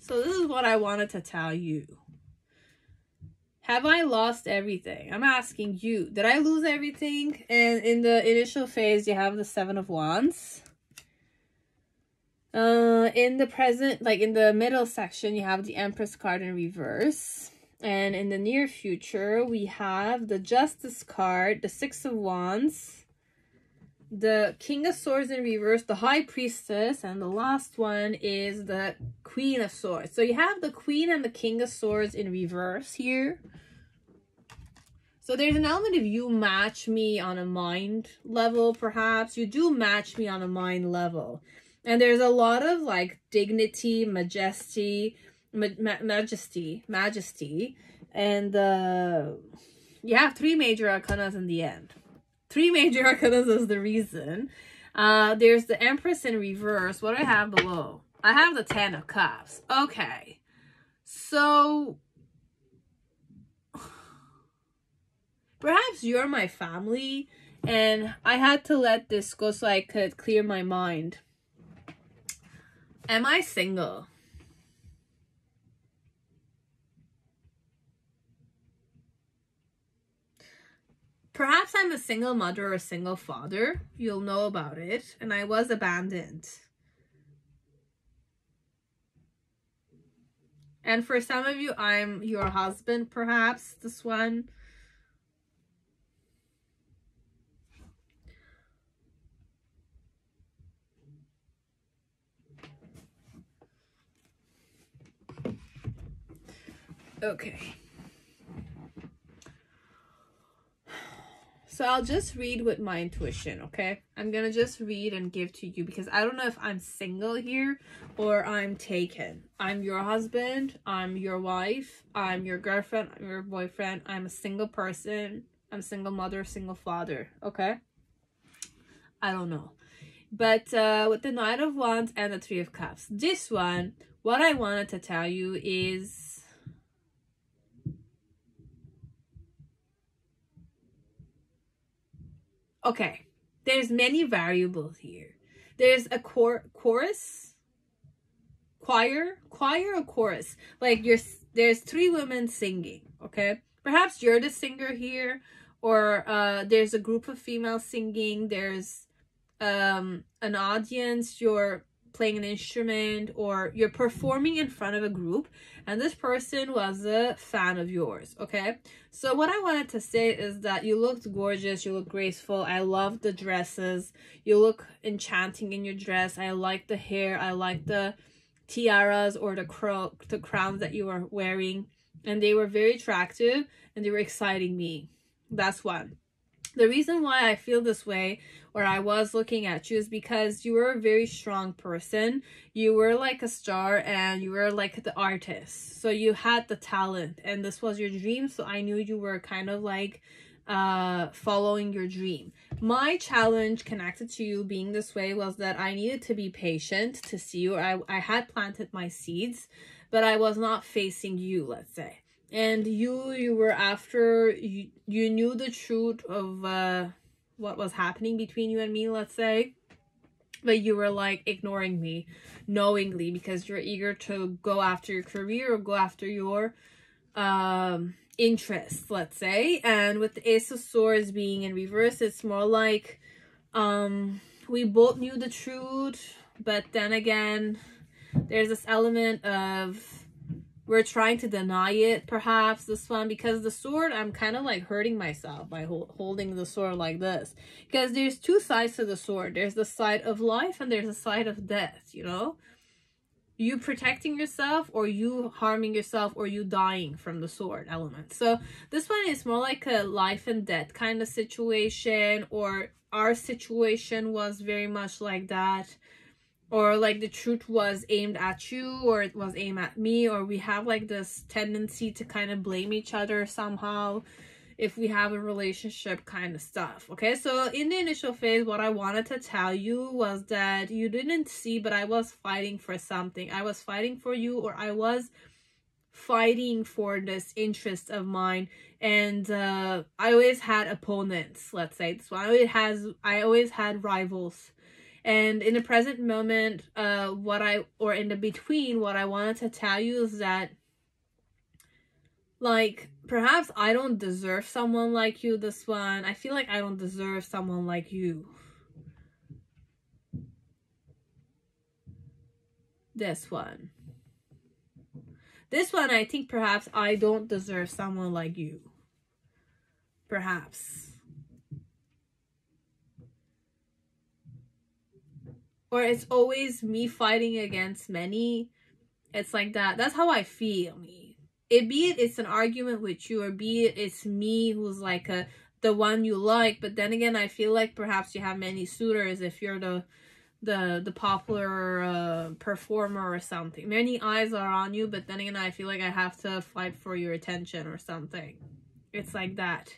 A: so this is what I wanted to tell you. Have I lost everything? I'm asking you. Did I lose everything? And in the initial phase, you have the Seven of Wands. In the present, like in the middle section, you have the Empress card in reverse. And in the near future, we have the Justice card, the Six of Wands, the King of Swords in reverse, the High Priestess, and the last one is the Queen of Swords. So you have the Queen and the King of Swords in reverse here. So there's an element of you match me on a mind level, perhaps. You do match me on a mind level. And there's a lot of like dignity, majesty, and you have three major arcanas in the end. Three major arcanas is the reason. There's the Empress in reverse. What do I have below? I have the Ten of Cups. Okay. So perhaps you're my family, and I had to let this go so I could clear my mind. Am I single? Perhaps I'm a single mother or a single father. You'll know about it. And I was abandoned. And for some of you, I'm your husband, perhaps, this one. Okay. So I'll just read with my intuition, okay? I'm gonna just read and give to you because I don't know if I'm single here or I'm taken. I'm your husband, I'm your wife, I'm your girlfriend, I'm your boyfriend, I'm a single person, I'm a single mother, single father, okay? I don't know. But with the Knight of Wands and the Three of Cups, this one, what I wanted to tell you is, okay, there's many variables here. There's a chorus, choir or chorus. Like there's three women singing, okay? Perhaps you're the singer here, or there's a group of females singing. There's an audience, you're playing an instrument, or you're performing in front of a group, and this person was a fan of yours, okay? So what I wanted to say is that you looked gorgeous, you look graceful. I love the dresses. You look enchanting in your dress. I like the hair. I like the tiaras or the crowns that you were wearing, and they were very attractive and they were exciting me. That's one. The reason why I feel this way, or I was looking at you, is because you were a very strong person. You were like a star and you were like the artist. So you had the talent and this was your dream. So I knew you were kind of like following your dream. My challenge connected to you being this way was that I needed to be patient to see you. I had planted my seeds, but I was not facing you, let's say. And you were after, you knew the truth of what was happening between you and me, let's say, but you were like ignoring me knowingly because you're eager to go after your career or go after your interests, let's say. And with the Ace of Swords being in reverse, it's more like we both knew the truth, but then again, There's this element of we're trying to deny it, perhaps, this one, because the sword, I'm kind of like hurting myself by holding the sword like this, because there's two sides to the sword. There's the side of life and there's the side of death, you know, you protecting yourself or you harming yourself or you dying from the sword element. So this one is more like a life and death kind of situation, or our situation was very much like that, or like the truth was aimed at you or it was aimed at me, or we have like this tendency to kind of blame each other somehow if we have a relationship kind of stuff. Okay, so in the initial phase, what I wanted to tell you was that you didn't see, but I was fighting for something. I was fighting for you, or I was fighting for this interest of mine, and I always had opponents, let's say. So I always had rivals. And in the present moment, in the between, what I wanted to tell you is that, like, perhaps I don't deserve someone like you, this one. I feel like I don't deserve someone like you. This one. This one, I think perhaps I don't deserve someone like you. Perhaps. Or it's always me fighting against many. It's like that. That's how I feel, me. Be it it's an argument with you, or be it it's me who's like the one you like. But then again, I feel like perhaps you have many suitors if you're the popular performer or something. Many eyes are on you, but then again, I feel like I have to fight for your attention or something. It's like that.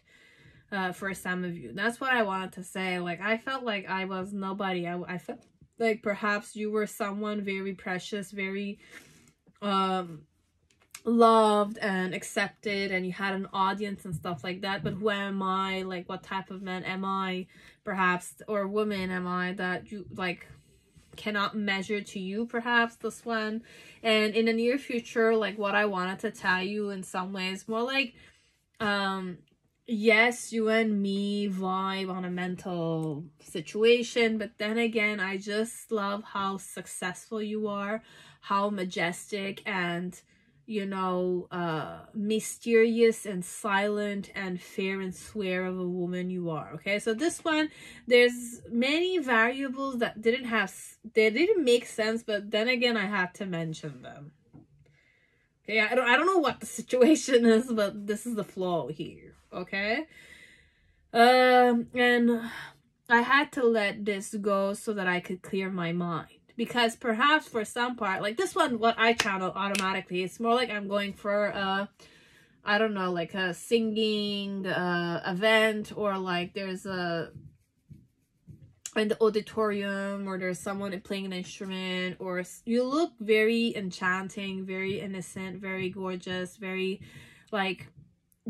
A: For some of you. That's what I wanted to say. Like, I felt like I was nobody. I felt like perhaps you were someone very precious, very loved and accepted, and you had an audience and stuff like that. But who am I? Like, what type of man am I, perhaps, or woman am I that you like cannot measure to you, perhaps, this one. And in the near future, like, what I wanted to tell you in some ways, more like yes, you and me vibe on a mental situation, but then again, I just love how successful you are, how majestic and, you know, mysterious and silent and fair and square of a woman you are. Okay, so this one, there's many variables that they didn't make sense, but then again, I had to mention them. Okay, I don't know what the situation is, but this is the flow here. Okay, and I had to let this go so that I could clear my mind, because perhaps for some part, like this one, what I channel automatically, it's more like I'm going for I don't know, like a singing event, or like there's in the auditorium, or there's someone playing an instrument, or you look very enchanting, very innocent, very gorgeous, very like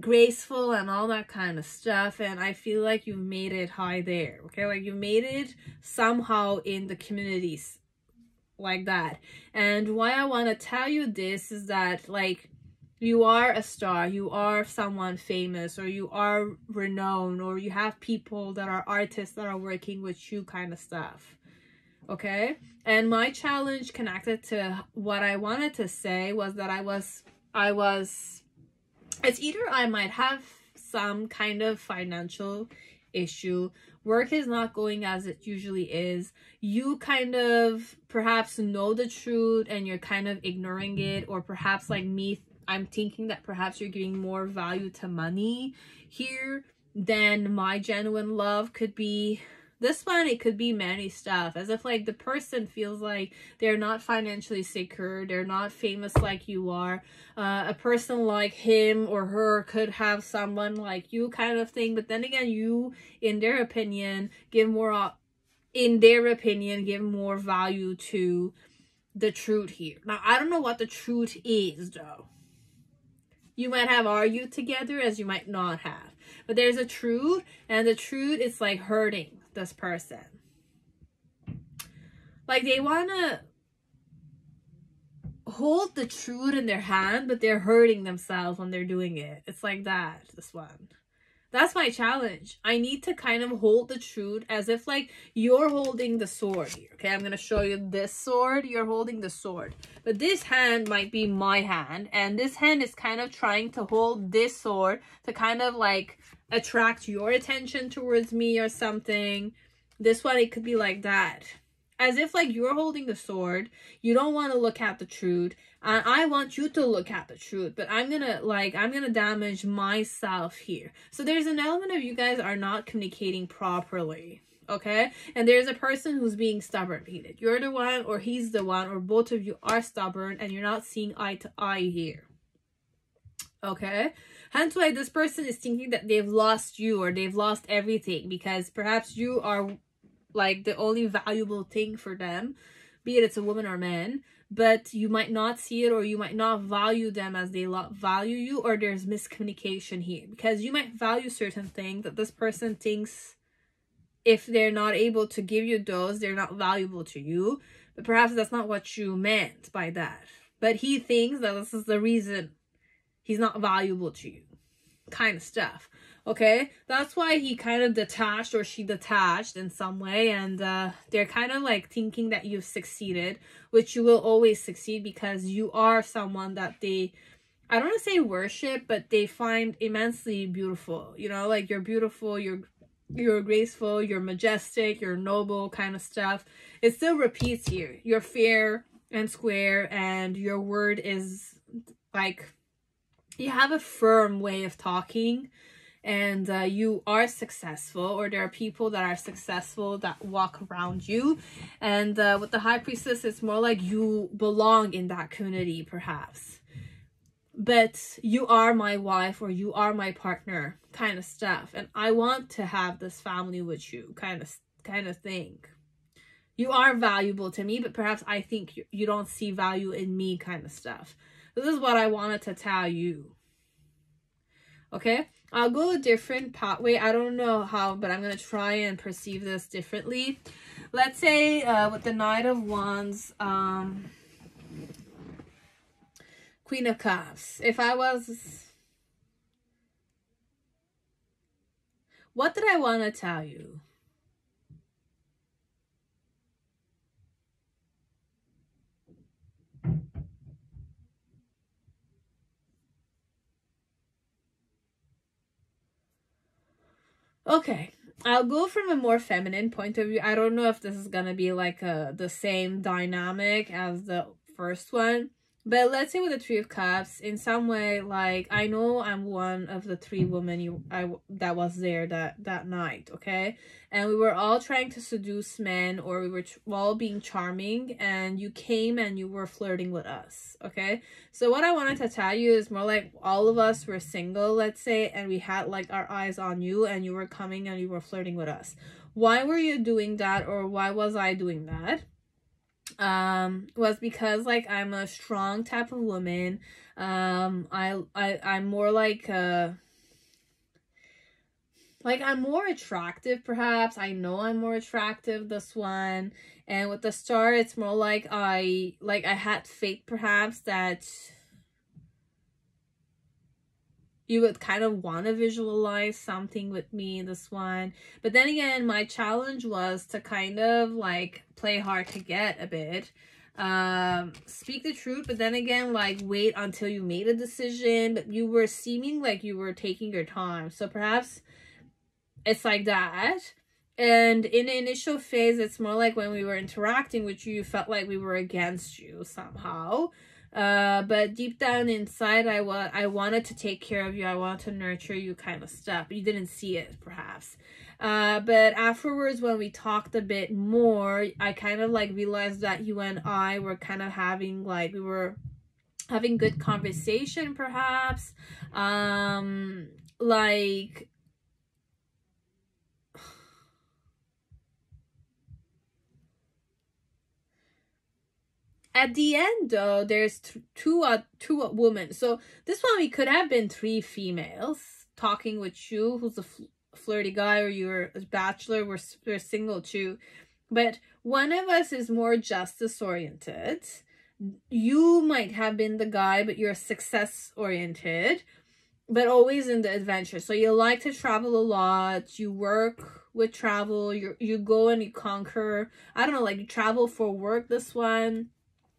A: graceful and all that kind of stuff. And I feel like you've made it high there. Okay, like you made it somehow in the communities like that. And why I want to tell you this is that, like, you are a star, you are someone famous, or you are renowned, or you have people that are artists that are working with you, kind of stuff. Okay, and my challenge connected to what I wanted to say was that I was it's either I might have some kind of financial issue, work is not going as it usually is, you kind of perhaps know the truth and you're kind of ignoring it, or perhaps like me, I'm thinking that perhaps you're giving more value to money here than my genuine love could be. This one, it could be many stuff, as if like the person feels like they're not financially secure, they're not famous like you are. A person like him or her could have someone like you, kind of thing. But then again, you, in their opinion, give more value to the truth here. Now, I don't know what the truth is, though. You might have argued together, as you might not have. But there's a truth, and the truth is like hurting this person. Like, they want to hold the truth in their hand, but they're hurting themselves when they're doing it. It's like that, this one. That's my challenge. I need to kind of hold the truth as if like you're holding the sword here. Okay, I'm going to show you this sword. You're holding the sword. But this hand might be my hand. And this hand is kind of trying to hold this sword to kind of like attract your attention towards me or something. This one, it could be like that. As if like you're holding the sword. You don't want to look at the truth. And I want you to look at the truth, but I'm gonna damage myself here. So there's an element of you guys are not communicating properly, okay? And there's a person who's being stubborn. You're the one, or he's the one, or both of you are stubborn, and you're not seeing eye to eye here, okay? Hence why this person is thinking that they've lost you, or they've lost everything, because perhaps you are like the only valuable thing for them, be it it's a woman or man. But you might not see it, or you might not value them as they value you, or there's miscommunication here. Because you might value certain things that this person thinks if they're not able to give you those, they're not valuable to you. But perhaps that's not what you meant by that. But he thinks that this is the reason he's not valuable to you. Kind of stuff. Okay, that's why he kind of detached, or she detached in some way, and they're kind of like thinking that you've succeeded, which you will always succeed, because you are someone that they, I don't want to say worship, but they find immensely beautiful. You know, like you're beautiful, you're graceful, you're majestic, you're noble, kind of stuff. It still repeats here. You're fair and square, and your word is like, you have a firm way of talking. And you are successful, or there are people that are successful that walk around you. And with the High Priestess, it's more like you belong in that community, perhaps. But you are my wife, or you are my partner, kind of stuff. And I want to have this family with you, kind of thing. You are valuable to me, but perhaps I think you don't see value in me, kind of stuff. This is what I wanted to tell you. Okay, I'll go a different pathway. I don't know how, but I'm going to try and perceive this differently. Let's say with the Knight of Wands, Queen of Cups. If I was... What did I want to tell you? Okay, I'll go from a more feminine point of view. I don't know if this is gonna be like the same dynamic as the first one, but let's say with the Three of Cups, in some way, like, I know I'm one of the three women that was there that night, okay? And we were all trying to seduce men, or we were all being charming, and you came and you were flirting with us, okay? So what I wanted to tell you is more like all of us were single, let's say, and we had like our eyes on you, and you were coming and you were flirting with us. Why were you doing that, or why was I doing that? Was because like I'm a strong type of woman. I'm more like I'm more attractive, perhaps. I know I'm more attractive, this one. And with the Star, it's more like I had faith, perhaps, that you would kind of want to visualize something with me, this one. But then again, my challenge was to kind of like play hard to get a bit. Speak the truth, but then again, like, wait until you made a decision. But you were seeming like you were taking your time. So perhaps it's like that. And in the initial phase, it's more like when we were interacting with you, you felt like we were against you somehow. But deep down inside, I wanted to take care of you. I wanted to nurture you, kind of stuff. But you didn't see it, perhaps. But afterwards, when we talked a bit more, I kind of like realized that you and I were kind of having like, we were having good conversation, perhaps. Like, at the end, though, there's two women. So this one, we could have been three females talking with you, who's a flirty guy, or you're a bachelor, we're single too. But one of us is more justice oriented. You might have been the guy, but you're success oriented. but always in the adventure. So you like to travel a lot, you work with travel, you go and you conquer, I don't know, like you travel for work, this one,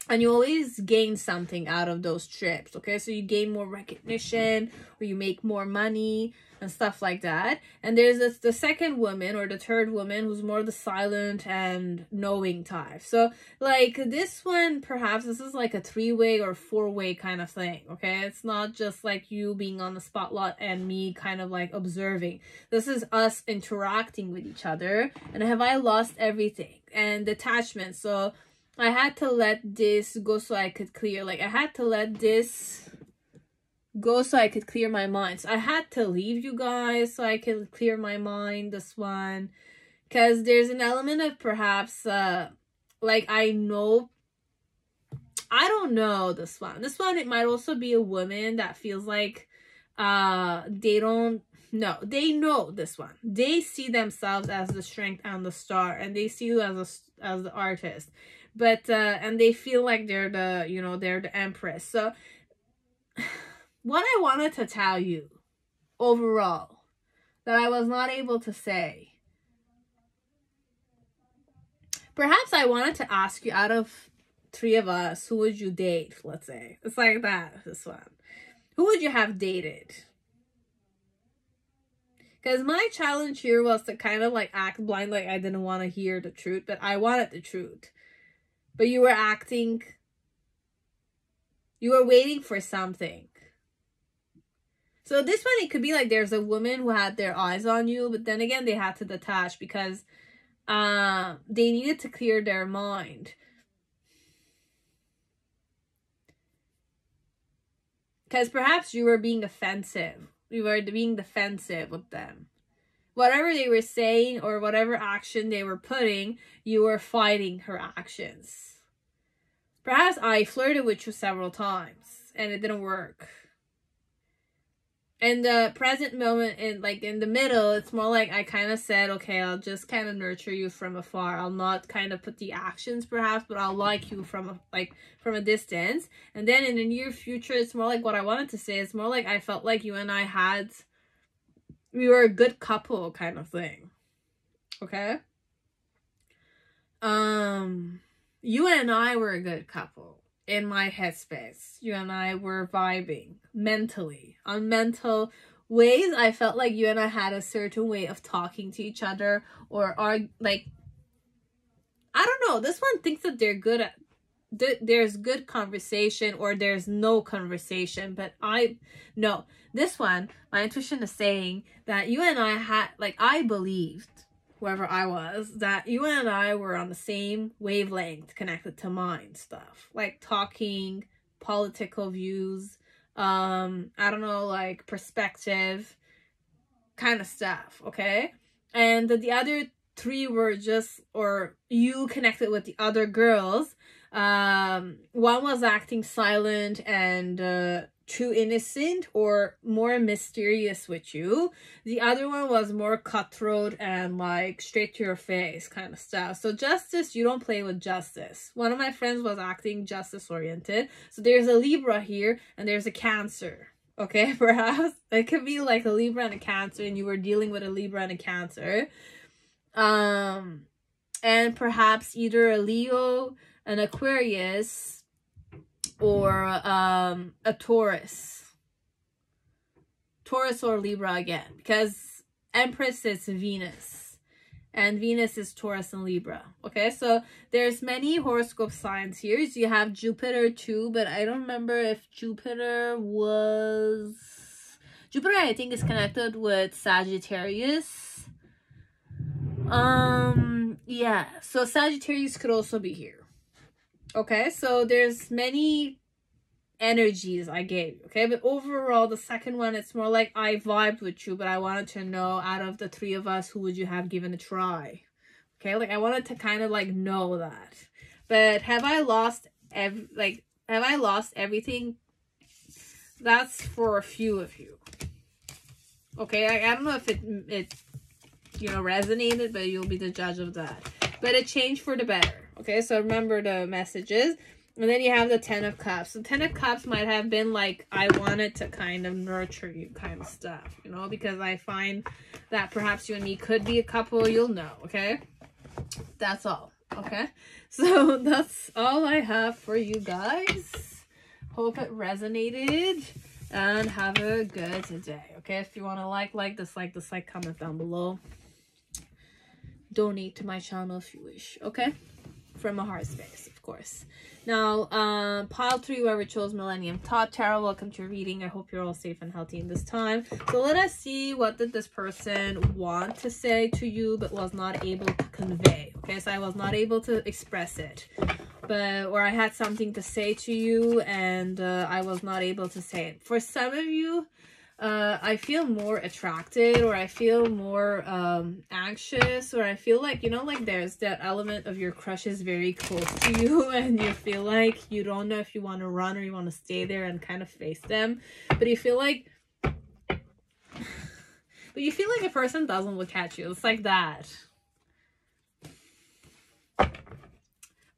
A: and you always gain something out of those trips. Okay, so you gain more recognition, or you make more money and stuff like that. And there's the second woman, or the third woman, who's more the silent and knowing type. So like this one, perhaps this is like a 3-way or 4-way kind of thing. Okay, it's not just like you being on the spotlight and me kind of like observing. This is us interacting with each other. And have I lost everything? And detachment. So I had to let this go so I could clear. Like I had to let this go so I could clear my mind. So I had to leave you guys so I could clear my mind, this one. Because there's an element of perhaps, like I know, I don't know this one. This one, it might also be a woman that feels like they don't, no, they know this one. They see themselves as the strength and the star, and they see you as the artist. But, and they feel like they're the, you know, they're the empress. So what I wanted to tell you overall that I was not able to say, perhaps I wanted to ask you, out of 3 of us, who would you date? Let's say it's like that, this one. Who would you have dated? Because my challenge here was to kind of like act blind, like I didn't want to hear the truth, but I wanted the truth. But you were acting, you were waiting for something. So this one, it could be like there's a woman who had their eyes on you, but then again, they had to detach because they needed to clear their mind. Because perhaps you were being offensive. You were being defensive with them. Whatever they were saying or whatever action they were putting, you were fighting her actions. Perhaps I flirted with you several times and it didn't work. In the present moment, in the middle, it's more like I kind of said, okay, I'll just kind of nurture you from afar. I'll not kind of put the actions perhaps, but I'll like you from a distance. And then in the near future, it's more like what I wanted to say. It's more like I felt like you and I we were a good couple kind of thing. Okay? You and I were a good couple. In my headspace, you and I were vibing mentally. On mental ways, I felt like you and I had a certain way of talking to each other, or are like, I don't know, this one thinks that they're good at, there's good conversation or there's no conversation, but no, this one, my intuition is saying that you and I had, like, I believed, whoever I was, that you and I were on the same wavelength connected to mind stuff, like talking, political views, I don't know, like perspective kind of stuff, okay? And the other 3 were just, or you connected with the other girls. One was acting silent and too innocent or more mysterious with you. The other one was more cutthroat and like straight to your face kind of stuff. So justice, you don't play with justice. One of my friends was acting justice oriented. So there's a Libra here and there's a Cancer. Okay, perhaps it could be like a Libra and a Cancer, and you were dealing with a Libra and a Cancer. And perhaps either a Leo, an Aquarius, or a Taurus or Libra again, because Empress is Venus and Venus is Taurus and Libra. Okay, so there's many horoscope signs here. So you have Jupiter too, but I don't remember if Jupiter I think is connected with Sagittarius. Yeah, so Sagittarius could also be here. Okay, so there's many energies I gave you, okay? But overall, the second one, it's more like I vibed with you, but I wanted to know, out of the 3 of us, who would you have given a try? Okay, like I wanted to kind of like know that. But have I lost everything? That's for a few of you. Okay, I don't know if it you know, resonated, but you'll be the judge of that. But it changed for the better. Okay, so remember the messages. And then you have the Ten of Cups. The Ten of Cups might have been like, I wanted to kind of nurture you kind of stuff, you know, because I find that perhaps you and me could be a couple, you'll know, okay? That's all, okay? So that's all I have for you guys. Hope it resonated, and have a good day, okay? If you want to like, dislike, comment down below. Donate to my channel if you wish, okay? From a heart space, of course. Now, pile 3, whoever chose Millennium, Thoth Tarot, welcome to your reading. I hope you're all safe and healthy in this time. So let us see, what did this person want to say to you but was not able to convey? Okay, so I was not able to express it, or I had something to say to you and I was not able to say it. For some of you, I feel more attracted, or I feel more anxious, or I feel like, you know, like there's that element of your crush is very close to you and you feel like you don't know if you want to run or you want to stay there and kind of face them, but you feel like a person doesn't look at you. It's like that.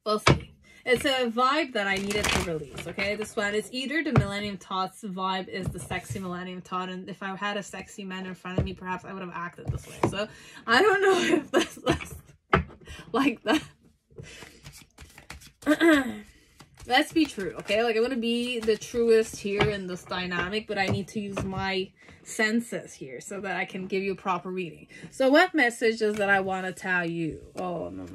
A: We'll see. It's a vibe that I needed to release, okay? This one is either the Millennium Thoth's vibe is the sexy Millennium Thoth, and if I had a sexy man in front of me, perhaps I would have acted this way. So I don't know if this is like that. Let's be true, okay? Like, I want to be the truest here in this dynamic, but I need to use my senses here so that I can give you a proper reading. So what message is that I want to tell you? Oh, no.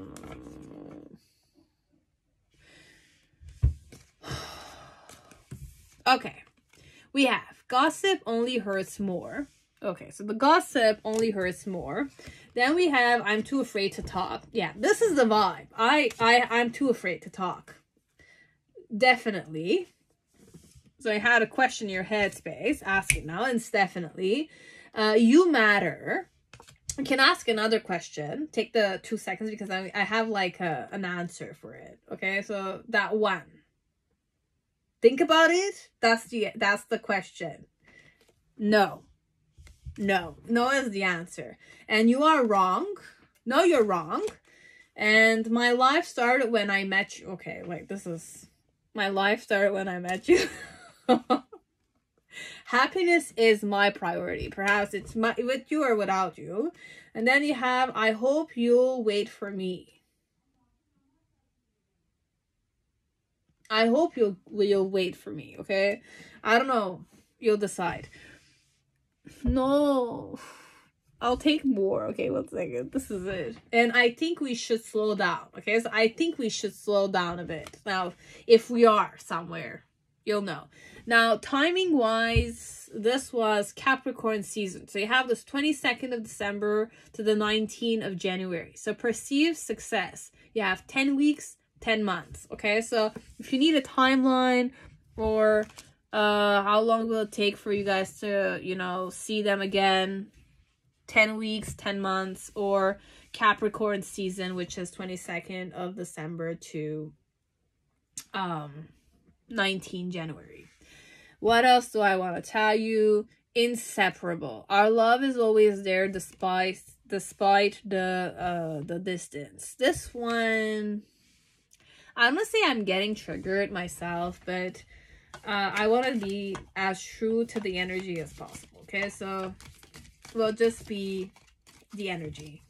A: Okay, we have gossip only hurts more. Okay, so the gossip only hurts more. Then we have I'm too afraid to talk. Yeah, this is the vibe. I'm too afraid to talk. Definitely. So I had a question in your headspace. Ask it now. And it's definitely you matter. I can ask another question. Take the 2 seconds because I have like an answer for it. Okay, so that one. Think about it. That's the question. No is the answer. And you are wrong. No, you're wrong. And my life started when I met you. Okay, wait, this is my life started when I met you. Happiness is my priority. Perhaps it's with you or without you. And then you have I hope you'll wait for me. I hope you'll wait for me, okay? I don't know. You'll decide. No. I'll take more. Okay, 1 second. This is it. And I think we should slow down, okay? So I think we should slow down a bit. Now, if we are somewhere, you'll know. Now, timing-wise, this was Capricorn season. So you have this 22nd of December to the 19th of January. So perceived success. You have 10 weeks, 10 months, okay? So if you need a timeline, or how long will it take for you guys to, you know, see them again, 10 weeks, 10 months, or Capricorn season, which is 22nd of December to 19 January. What else do I want to tell you? Inseparable. Our love is always there despite the distance. This one, I'm gonna say I'm getting triggered myself, but I want to be as true to the energy as possible, okay? So we'll just be the energy.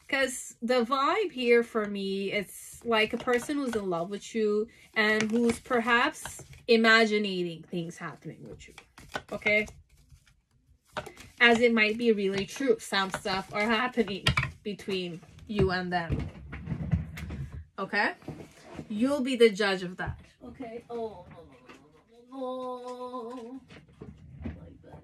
A: Because the vibe here for me, it's like a person who's in love with you and who's perhaps imagining things happening with you, okay? As it might be really true. Some stuff are happening between you and them, okay? You'll be the judge of that, okay? Oh, no. My back.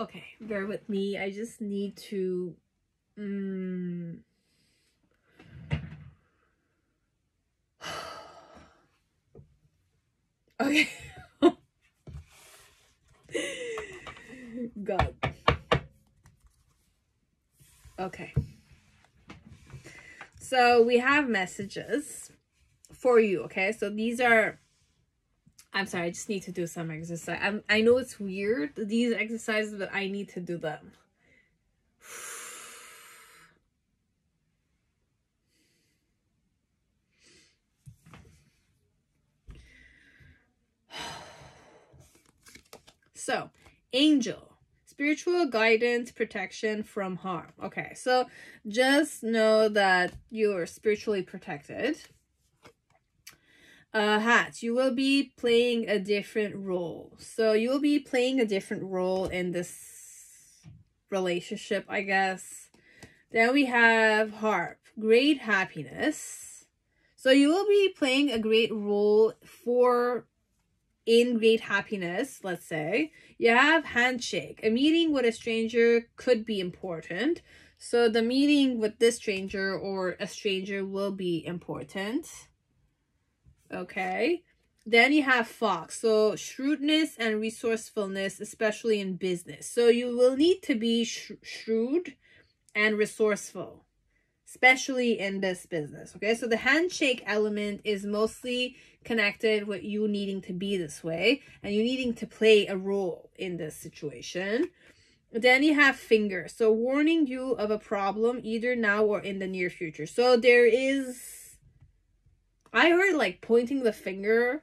A: Okay, bear with me. I just need to okay. God. Okay. So we have messages for you, okay? So these are, I'm sorry, I just need to do some exercise. I know it's weird, these exercises, but I need to do them So, angel, spiritual guidance, protection from harm. Okay, so just know that you're spiritually protected. Hat, you will be playing a different role. So you will be playing a different role in this relationship, I guess. Then we have harp, great happiness. So you will be playing a great role in great happiness, let's say. You have handshake. A meeting with a stranger could be important. So the meeting with this stranger or a stranger will be important. Okay. Then you have fox. So shrewdness and resourcefulness, especially in business. So you will need to be shrewd and resourceful, especially in this business. Okay. So the handshake element is mostly connected with you needing to be this way and you needing to play a role in this situation. Then you have finger. So warning you of a problem either now or in the near future. So there is, I heard like pointing the finger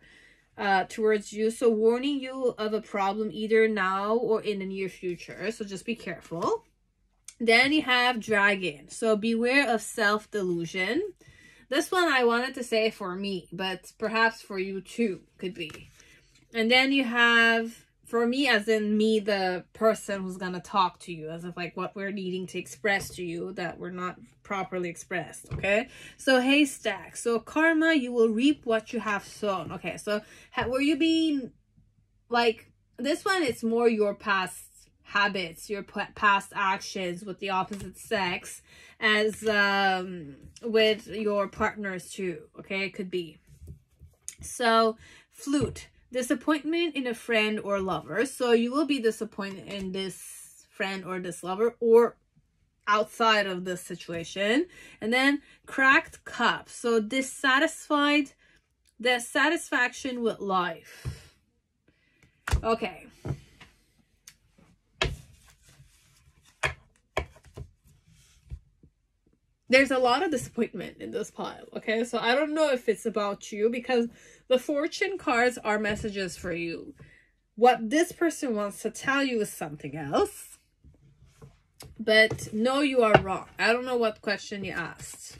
A: towards you. So warning you of a problem either now or in the near future. So just be careful. Then you have dragon. So beware of self-delusion. This one I wanted to say for me, but perhaps for you too could be. And then you have, for me as in me, the person who's going to talk to you, as if like what we're needing to express to you that we're not properly expressed. Okay. So haystack. So karma, you will reap what you have sown. Okay. So were you being like, this one, it's more your past habits, your past actions with the opposite sex as with your partners too. Okay. It could be. So flute. Disappointment in a friend or lover. So you will be disappointed in this friend or this lover or outside of this situation. And then cracked cup. So dissatisfied, the satisfaction with life. Okay. There's a lot of disappointment in this pile, okay? So I don't know if it's about you because the fortune cards are messages for you. What this person wants to tell you is something else. But no, you are wrong. I don't know what question you asked.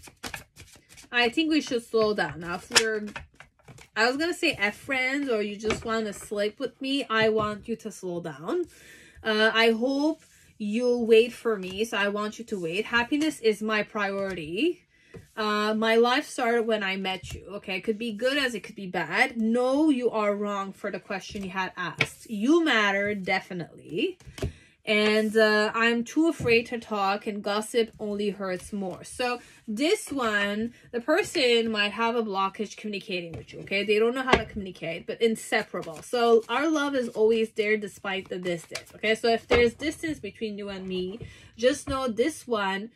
A: I think we should slow down. Now, if you're, I was going to say F friends or you just want to sleep with me, I want you to slow down. I hope you'll wait for me, so I want you to wait. Happiness is my priority. My life started when I met you. Okay, it could be good as it could be bad. No, you are wrong for the question you had asked. You matter, definitely. And I'm too afraid to talk, and gossip only hurts more. So this one, the person might have a blockage communicating with you, okay? They don't know how to communicate, but inseparable. So our love is always there despite the distance, okay? So if there's distance between you and me, just know this one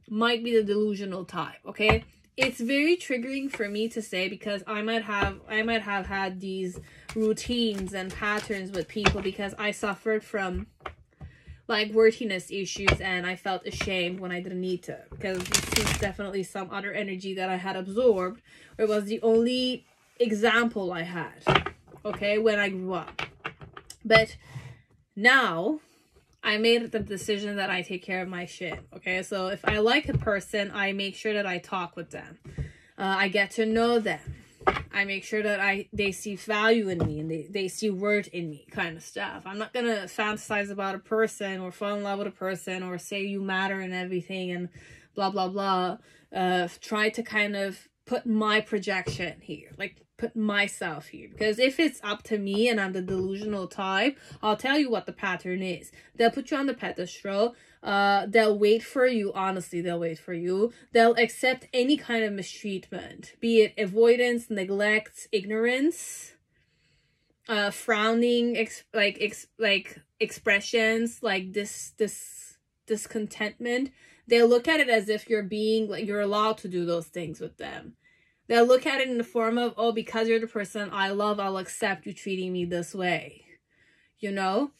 A: might be the delusional type, okay? It's very triggering for me to say because I might have had these routines and patterns with people because I suffered from like worthiness issues and I felt ashamed when I didn't need to, because this is definitely some other energy that I had absorbed. It was the only example I had, okay, when I grew up. But now I made the decision that I take care of my shit, okay? So if I like a person, I make sure that I talk with them. I get to know them. I make sure that they see value in me and they see worth in me, kind of stuff. I'm not gonna fantasize about a person or fall in love with a person or say you matter and everything and blah blah blah. Try to kind of put my projection here, like put myself here, because if it's up to me and I'm the delusional type, I'll tell you what the pattern is. They'll put you on the pedestal. They'll wait for you. Honestly, they'll wait for you. They'll accept any kind of mistreatment, be it avoidance, neglect, ignorance, frowning, expressions like discontentment. They'll look at it as if you're being like you're allowed to do those things with them. They'll look at it in the form of, oh, because you're the person I love, I'll accept you treating me this way. You know?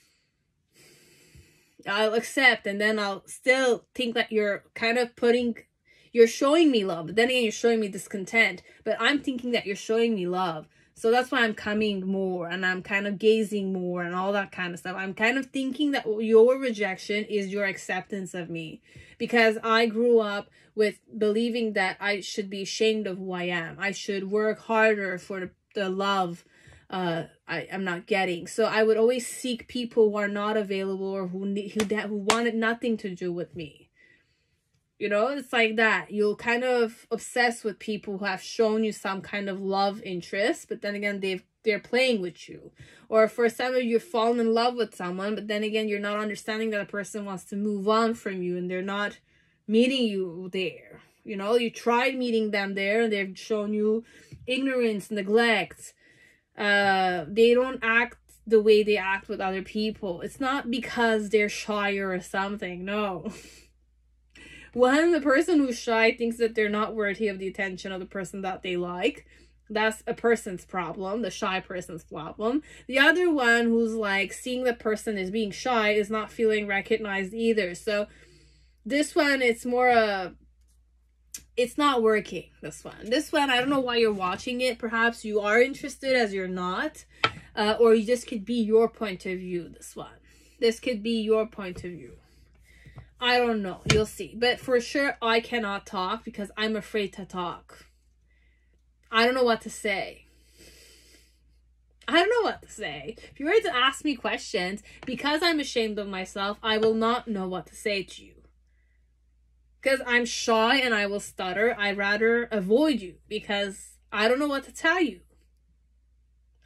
A: I'll accept, and then I'll still think that you're kind of you're showing me love, but then again, you're showing me discontent, but I'm thinking that you're showing me love. So that's why I'm coming more and I'm kind of gazing more and all that kind of stuff. I'm kind of thinking that your rejection is your acceptance of me, because I grew up with believing that I should be ashamed of who I am. I should work harder for the love I'm not getting. So I would always seek people who are not available or who wanted nothing to do with me. You know, it's like that. You'll kind of obsess with people who have shown you some kind of love interest, but then again, they're playing with you. Or for some of you, you've fallen in love with someone, but then again, you're not understanding that a person wants to move on from you and they're not meeting you there. You know, you tried meeting them there and they've shown you ignorance, neglect. They don't act the way they act with other people. It's not because they're shy or something. No. When the person who's shy thinks that they're not worthy of the attention of the person that they like, that's a person's problem, the shy person's problem. The other one who's like seeing the person as being shy is not feeling recognized either. So this one, it's more it's not working, this one. I don't know why you're watching it. Perhaps you are interested as you're not. Or this could be your point of view, this one. This could be your point of view. I don't know. You'll see. But for sure, I cannot talk because I'm afraid to talk. I don't know what to say. I don't know what to say. If you were to ask me questions, because I'm ashamed of myself, I will not know what to say to you. Because I'm shy and I will stutter, I'd rather avoid you because I don't know what to tell you.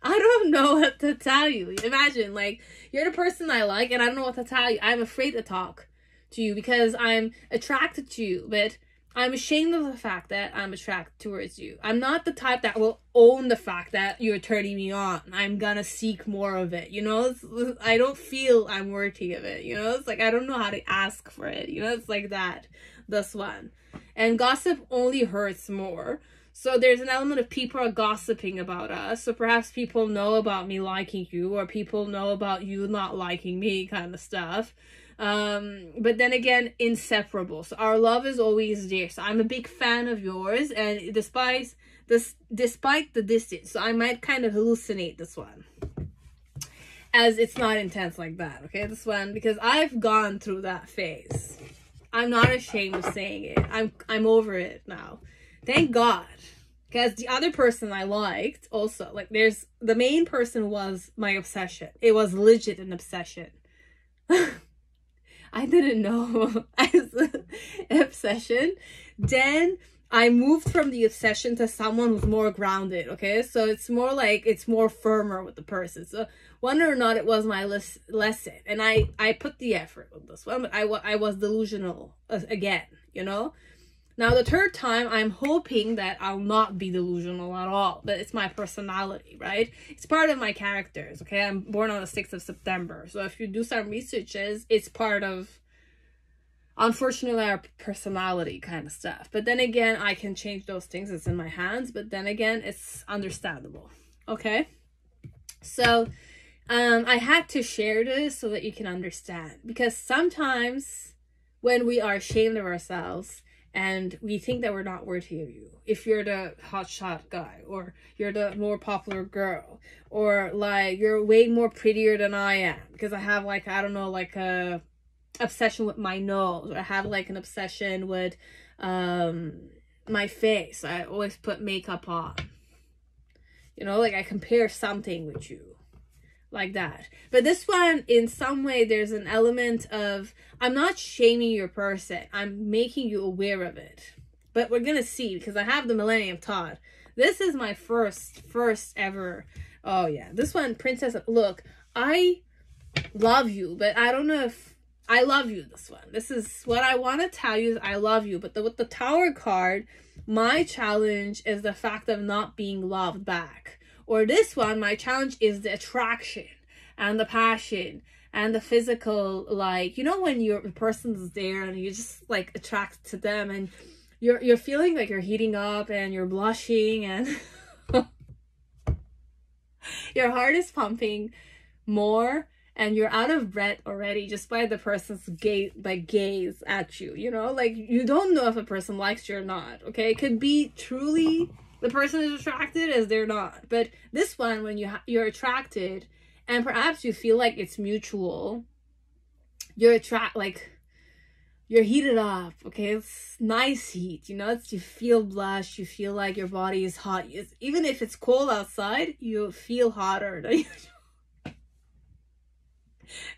A: I don't know what to tell you. Imagine, like, you're the person I like and I don't know what to tell you. I'm afraid to talk to you because I'm attracted to you, but I'm ashamed of the fact that I'm attracted towards you. I'm not the type that will own the fact that you're turning me on. I'm gonna seek more of it, you know? I don't feel I'm worthy of it, you know? It's like, I don't know how to ask for it, you know? It's like that, this one. And gossip only hurts more. So there's an element of people are gossiping about us. So perhaps people know about me liking you, or people know about you not liking me, kind of stuff. But then again, inseparable. So our love is always there. So I'm a big fan of yours, and despite the distance, so I might kind of hallucinate this one, as it's not intense like that. Okay, this one, because I've gone through that phase. I'm not ashamed of saying it. I'm over it now. Thank God. Because the other person I liked also, like, the main person was my obsession. It was legit an obsession. I didn't know I was an obsession. Then I moved from the obsession to someone who's more grounded, okay? So it's more like, it's more firmer with the person. So whether or not it was my lesson. And I put the effort with this one, but I was delusional again, you know? Now, the third time, I'm hoping that I'll not be delusional at all. But it's my personality, right? It's part of my characters, okay? I'm born on the 6th of September. So if you do some researches, it's part of, unfortunately, our personality kind of stuff. But then again, I can change those things. It's in my hands. But then again, it's understandable, okay? So I had to share this so that you can understand. Because sometimes when we are ashamed of ourselves, and we think that we're not worthy of you. If you're the hotshot guy, or you're the more popular girl, or like you're way more prettier than I am, because I have like, I don't know, like a obsession with my nose, or I have like an obsession with my face. I always put makeup on. You know, like I compare something with you. Like that. But this one, in some way, there's an element of, I'm not shaming your person. I'm making you aware of it. But we're going to see, because I have the Millennium Thoth. This is my first ever. Oh, yeah. This one, Princess. Look, I love you, but I don't know if I love you, this one. This is what I want to tell you is I love you. But with the Tower card, my challenge is the fact of not being loved back. Or this one, my challenge is the attraction and the passion and the physical, like, you know, when the person's there and you're just like attracted to them and you're feeling like you're heating up and you're blushing and your heart is pumping more and you're out of breath already just by the person's gaze at you, you know, like you don't know if a person likes you or not. Okay, it could be truly the person is attracted as they're not. But this one, when you're attracted, and perhaps you feel like it's mutual, you're heated up, okay? It's nice heat, you know? You feel blush, you feel like your body is hot. Even if it's cold outside, you feel hotter than usual.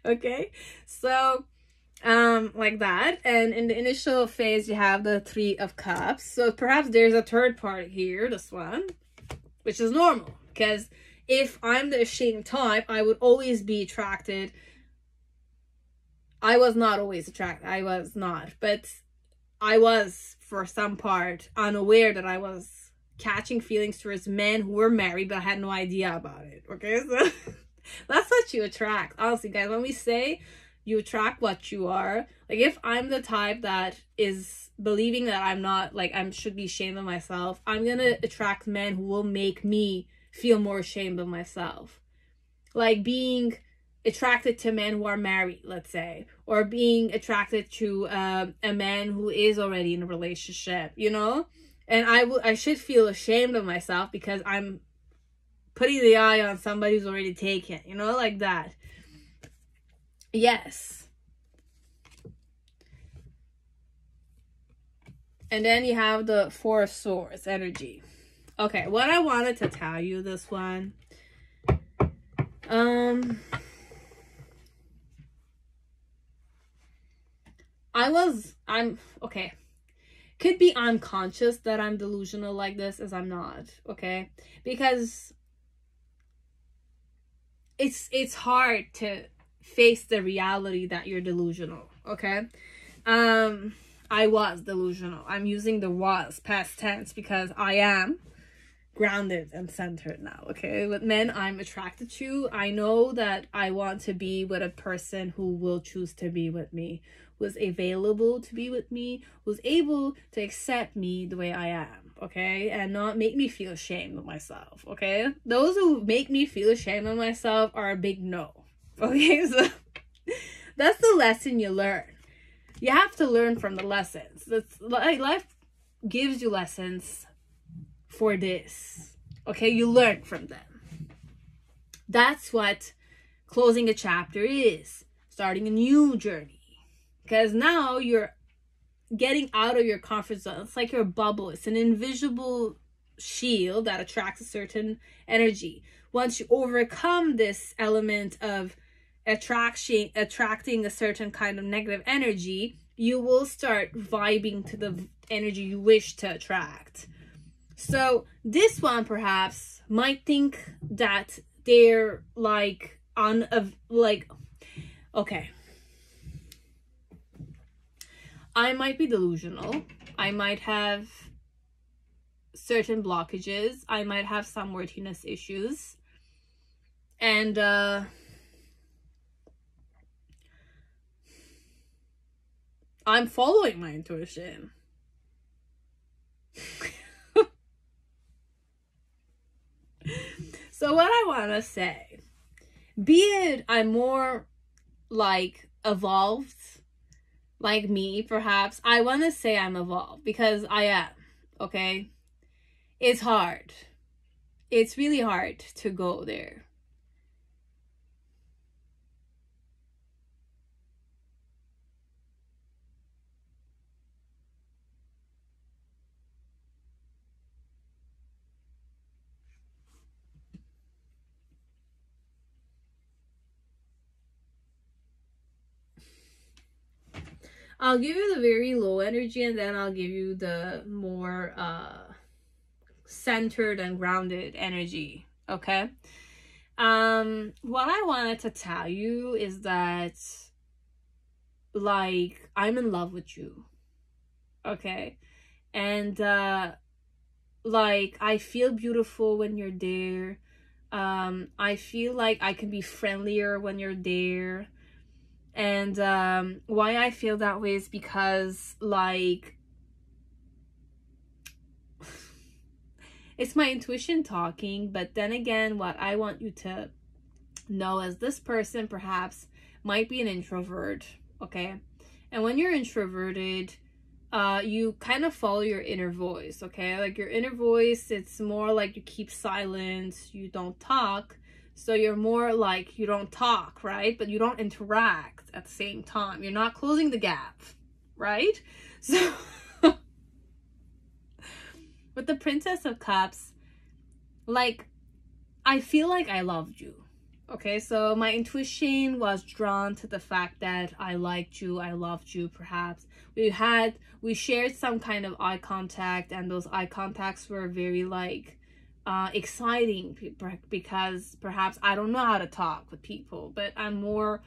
A: Okay? So, like that. And in the initial phase, you have the Three of Cups. So perhaps there's a third party here, this one, which is normal. Because if I'm the ashamed type, I would always be attracted. I was not always attracted. I was not. But I was, for some part, unaware that I was catching feelings towards men who were married, but I had no idea about it. Okay? So that's what you attract. Honestly, guys, when we say you attract what you are, like if I'm the type that is believing that I'm not, like I should be ashamed of myself, I'm gonna attract men who will make me feel more ashamed of myself. Like being attracted to men who are married, let's say, or being attracted to a man who is already in a relationship, you know? And I should feel ashamed of myself because I'm putting the eye on somebody who's already taken, you know, like that. Yes. And then you have the Four of Swords energy. Okay, what I wanted to tell you this one. I'm okay. Could be unconscious that I'm delusional like this, as I'm not, okay? Because it's hard to face the reality that you're delusional, okay? I was delusional. I'm using the was past tense because I am grounded and centered now, okay? With men I'm attracted to, I know that I want to be with a person who will choose to be with me, who's available to be with me, who's able to accept me the way I am, okay? And not make me feel ashamed of myself, okay? Those who make me feel ashamed of myself are a big no, okay? So that's the lesson you learn. You have to learn from the lessons. That's like life gives you lessons for this, okay? You learn from them. That's what closing a chapter is, starting a new journey, because now you're getting out of your comfort zone. It's like your bubble. It's an invisible shield that attracts a certain energy. Once you overcome this element of attracting a certain kind of negative energy, you will start vibing to the energy you wish to attract. So this one perhaps might think that they're like okay, I might be delusional. I might have certain blockages. I might have some worthiness issues. And I'm following my intuition. So what I want to say, be it I'm more like evolved, like me perhaps, I want to say I'm evolved because I am, okay? It's hard. It's really hard to go there. I'll give you the very low energy and then I'll give you the more centered and grounded energy, okay? What I wanted to tell you is that, like, I'm in love with you, okay? And like, I feel beautiful when you're there. I feel like I can be friendlier when you're there. And why I feel that way is because, like, it's my intuition talking, but then again, what I want you to know is this person perhaps might be an introvert, okay? And when you're introverted, you kind of follow your inner voice, okay? Like your inner voice, it's more like you keep silence, you don't talk. So you're more like you don't talk, right? But you don't interact at the same time. You're not closing the gap, right? So with the Princess of Cups, like, I feel like I loved you. Okay, so my intuition was drawn to the fact that I liked you, I loved you, perhaps. We shared some kind of eye contact, and those eye contacts were very, like, exciting, because perhaps I don't know how to talk with people, but I'm more,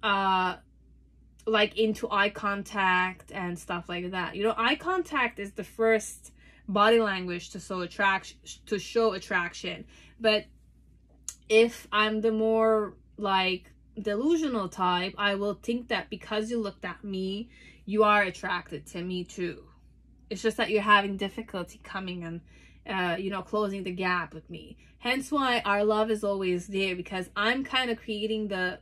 A: like, into eye contact and stuff like that. You know, eye contact is the first body language to show attraction, but if I'm the more like delusional type, I will think that because you looked at me, you are attracted to me too. It's just that you're having difficulty coming and, you know, closing the gap with me. Hence why our love is always there, because I'm kind of creating the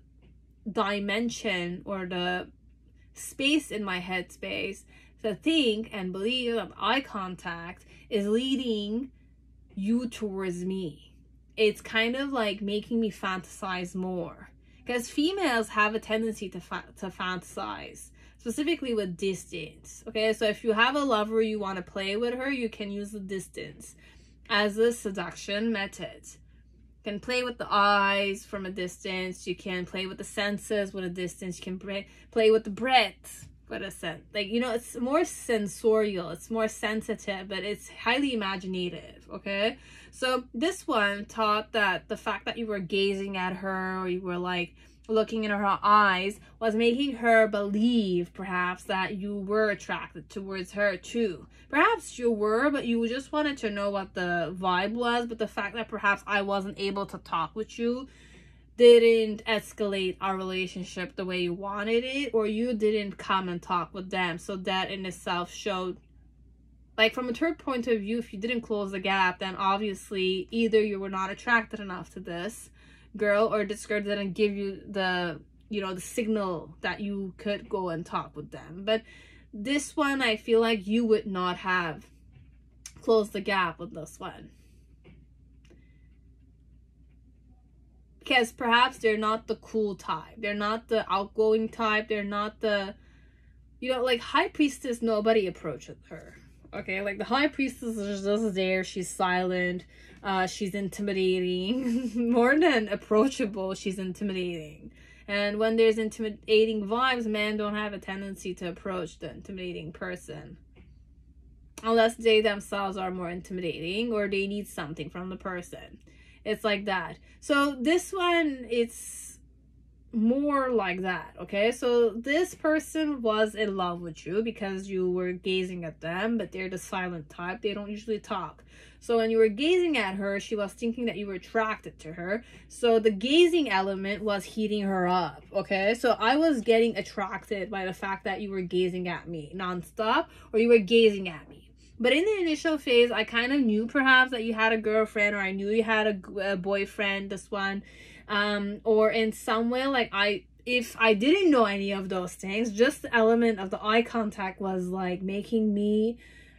A: dimension or the space in my headspace to think and believe that eye contact is leading you towards me. It's kind of like making me fantasize more, because females have a tendency to fantasize, specifically with distance. Okay, so if you have a lover, you want to play with her, you can use the distance as a seduction method. You can play with the eyes from a distance, you can play with the senses with a distance, you can play with the breath with a sense. Like, you know, it's more sensorial, it's more sensitive, but it's highly imaginative. Okay, so this one taught that the fact that you were gazing at her, or you were like looking in her eyes, was making her believe perhaps that you were attracted towards her too. Perhaps you were, but you just wanted to know what the vibe was. But the fact that perhaps I wasn't able to talk with you didn't escalate our relationship the way you wanted it, or you didn't come and talk with them. So that in itself showed, like, from a third point of view, if you didn't close the gap, then obviously either you were not attracted enough to this girl, or this girl didn't give you the, you know, the signal that you could go and talk with them. But this one, I feel like you would not have closed the gap with this one, because perhaps they're not the cool type, they're not the outgoing type, they're not the, you know, like High Priestess, nobody approaches her. Okay, like the High Priestess is just there, she's silent, she's intimidating. More than approachable, she's intimidating. And when there's intimidating vibes, men don't have a tendency to approach the intimidating person, unless they themselves are more intimidating, or they need something from the person. It's like that. So this one, it's more like that. Okay, so this person was in love with you because you were gazing at them, but they're the silent type, they don't usually talk. So when you were gazing at her, she was thinking that you were attracted to her, so the gazing element was heating her up. Okay, so I was getting attracted by the fact that you were gazing at me nonstop, or you were gazing at me. But in the initial phase, I kind of knew perhaps that you had a girlfriend, or I knew you had a boyfriend, this one, or in some way, like, if I didn't know any of those things, just the element of the eye contact was like making me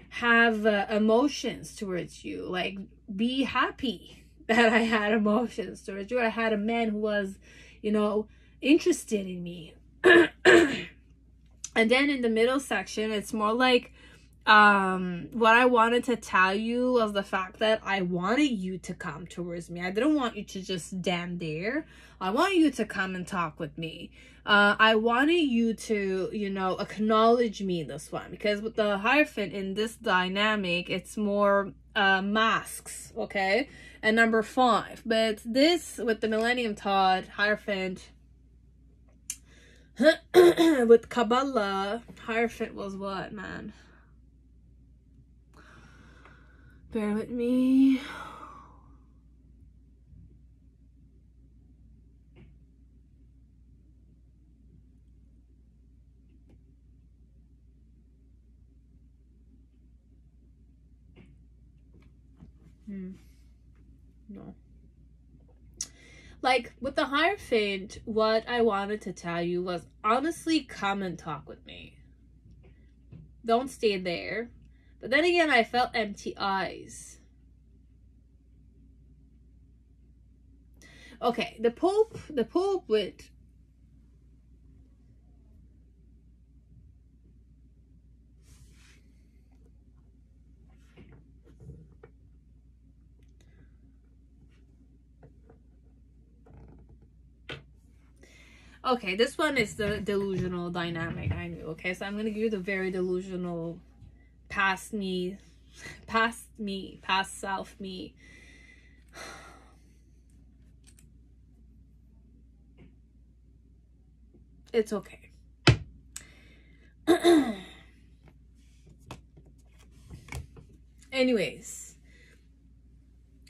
A: have emotions towards you, like be happy that I had emotions towards you. I had a man who was, you know, interested in me. And then in the middle section, it's more like, what I wanted to tell you was the fact that I wanted you to come towards me. I didn't want you to just stand there. I wanted you to come and talk with me. I wanted you to, you know, acknowledge me, this one, because with the Hierophant in this dynamic, it's more masks, okay? And number 5. But this, with the Millennium Thoth, Hierophant, with Kabbalah, Hierophant was what, man? Bear with me. No. Like, with the Hierophant, what I wanted to tell you was, honestly, come and talk with me. Don't stay there. But then again, I felt empty eyes. Okay, the Pope with... Okay, this one is the delusional dynamic, I knew. Okay, so I'm going to give you the very delusional past me, past self me. It's okay. Anyways,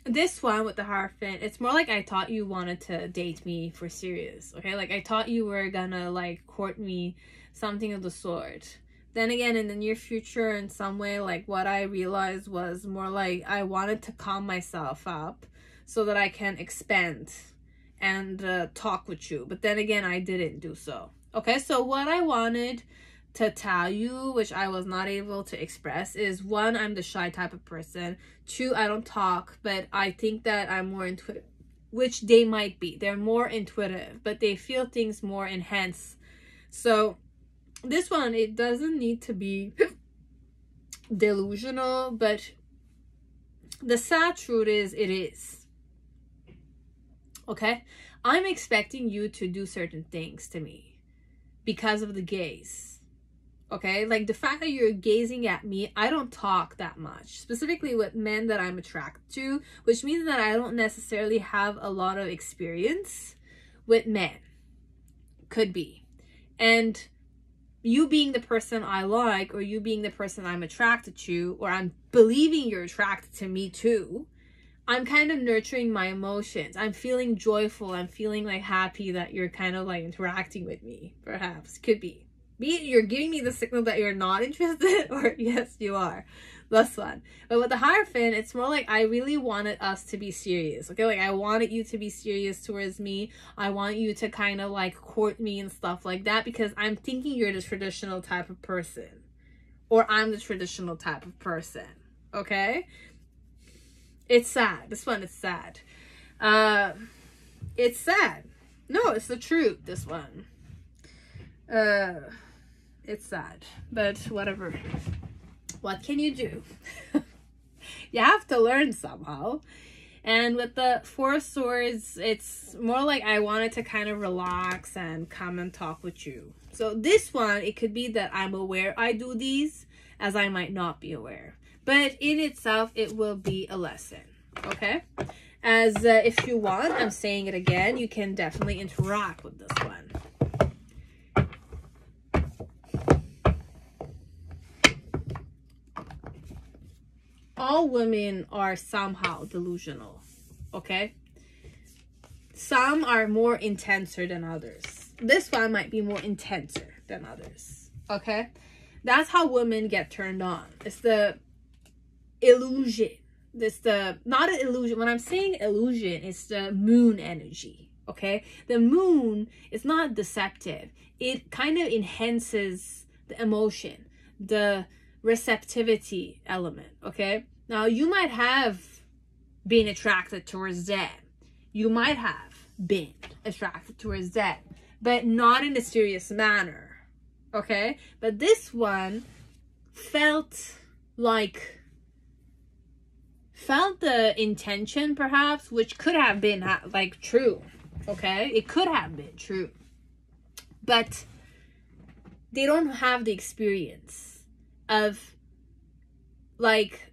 A: this one with the Hierophant, it's more like I thought you wanted to date me for serious, okay? Like, I thought you were gonna, like, court me, something of the sort. Then again, in the near future, in some way, like, what I realized was more like I wanted to calm myself up so that I can expand and talk with you. But then again, I didn't do so. Okay, so what I wanted to tell you, which I was not able to express, is 1, I'm the shy type of person. 2, I don't talk, but I think that I'm more intuitive, which they might be. They're more intuitive, but they feel things more enhanced. So this one, it doesn't need to be delusional, but the sad truth is, it is. Okay? I'm expecting you to do certain things to me because of the gaze. Okay, like the fact that you're gazing at me, I don't talk that much, specifically with men that I'm attracted to, which means that I don't necessarily have a lot of experience with men. Could be. And you being the person I like, or you being the person I'm attracted to, or I'm believing you're attracted to me too, I'm kind of nurturing my emotions. I'm feeling joyful. I'm feeling like happy that you're kind of like interacting with me, perhaps. Could be. Be it you're giving me the signal that you're not interested, or yes, you are. This one. But with the Hierophant, it's more like I really wanted us to be serious. Okay, like I wanted you to be serious towards me. I want you to kind of like court me and stuff like that, because I'm thinking you're the traditional type of person. Or I'm the traditional type of person. Okay? It's sad. This one is sad. It's sad. No, it's the truth, this one. It's sad, but whatever. What can you do? You have to learn somehow. And with the 4 of Swords, it's more like I wanted to kind of relax and come and talk with you. So this one, it could be that I'm aware I do these, as I might not be aware. But in itself, it will be a lesson. Okay? As if you want, I'm saying it again, you can definitely interact with this one. All women are somehow delusional, okay? Some are more intenser than others. This one might be more intenser than others, okay? That's how women get turned on. It's the illusion. It's the, not an illusion. When I'm saying illusion, it's the moon energy, okay? The moon is not deceptive. It kind of enhances the emotion, the receptivity element, okay? Now, you might have been attracted towards them. You might have been attracted towards them, but not in a serious manner, okay? But this one felt the intention, perhaps, which could have been, like, true, okay? It could have been true. But they don't have the experience of, like,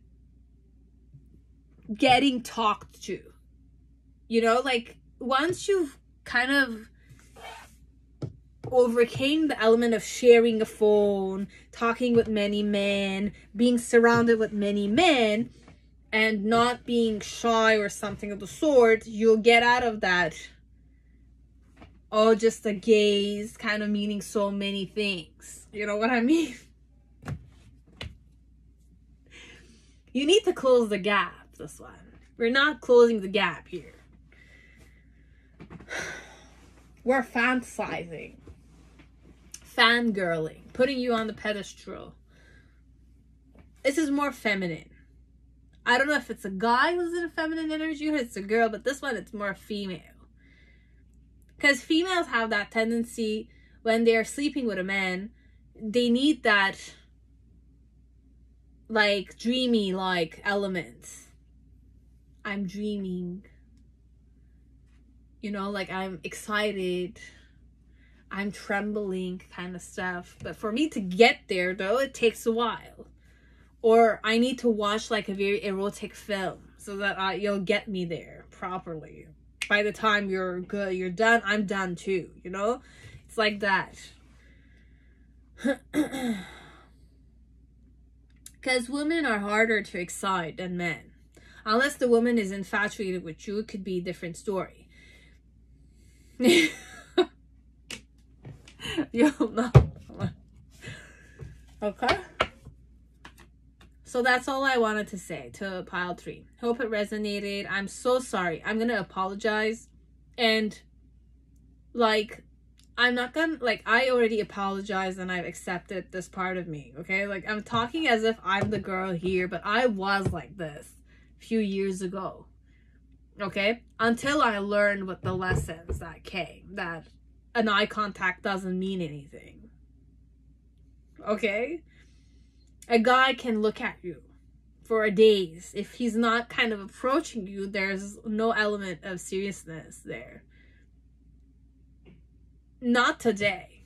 A: getting talked to. You know, like, once you've kind of overcame the element of sharing a phone, talking with many men, being surrounded with many men, and not being shy or something of the sort, you'll get out of that, oh, just a gaze, kind of meaning so many things. You know what I mean? You need to close the gap, this one. We're not closing the gap here. We're fantasizing, fangirling, putting you on the pedestal. This is more feminine. I don't know if it's a guy who's in a feminine energy or it's a girl, but this one, it's more female. Because females have that tendency when they're sleeping with a man, they need that, like, dreamy, like, element. I'm dreaming. You know, like, I'm excited. I'm trembling kind of stuff. But for me to get there, though, it takes a while. Or I need to watch, like, a very erotic film so that you'll get me there properly. By the time you're good, you're done, I'm done too, you know? It's like that. Because women are harder to excite than men. Unless the woman is infatuated with you, it could be a different story. You'll know. Okay? So that's all I wanted to say to pile 3. Hope it resonated. I'm so sorry. I'm gonna apologize. And, like, I'm not gonna, like, I already apologized and I've accepted this part of me, okay? Like, I'm talking as if I'm the girl here, but I was like this a few years ago, okay? Until I learned what the lessons that came, that an eye contact doesn't mean anything, okay? A guy can look at you for days. If he's not kind of approaching you, there's no element of seriousness there. Not today.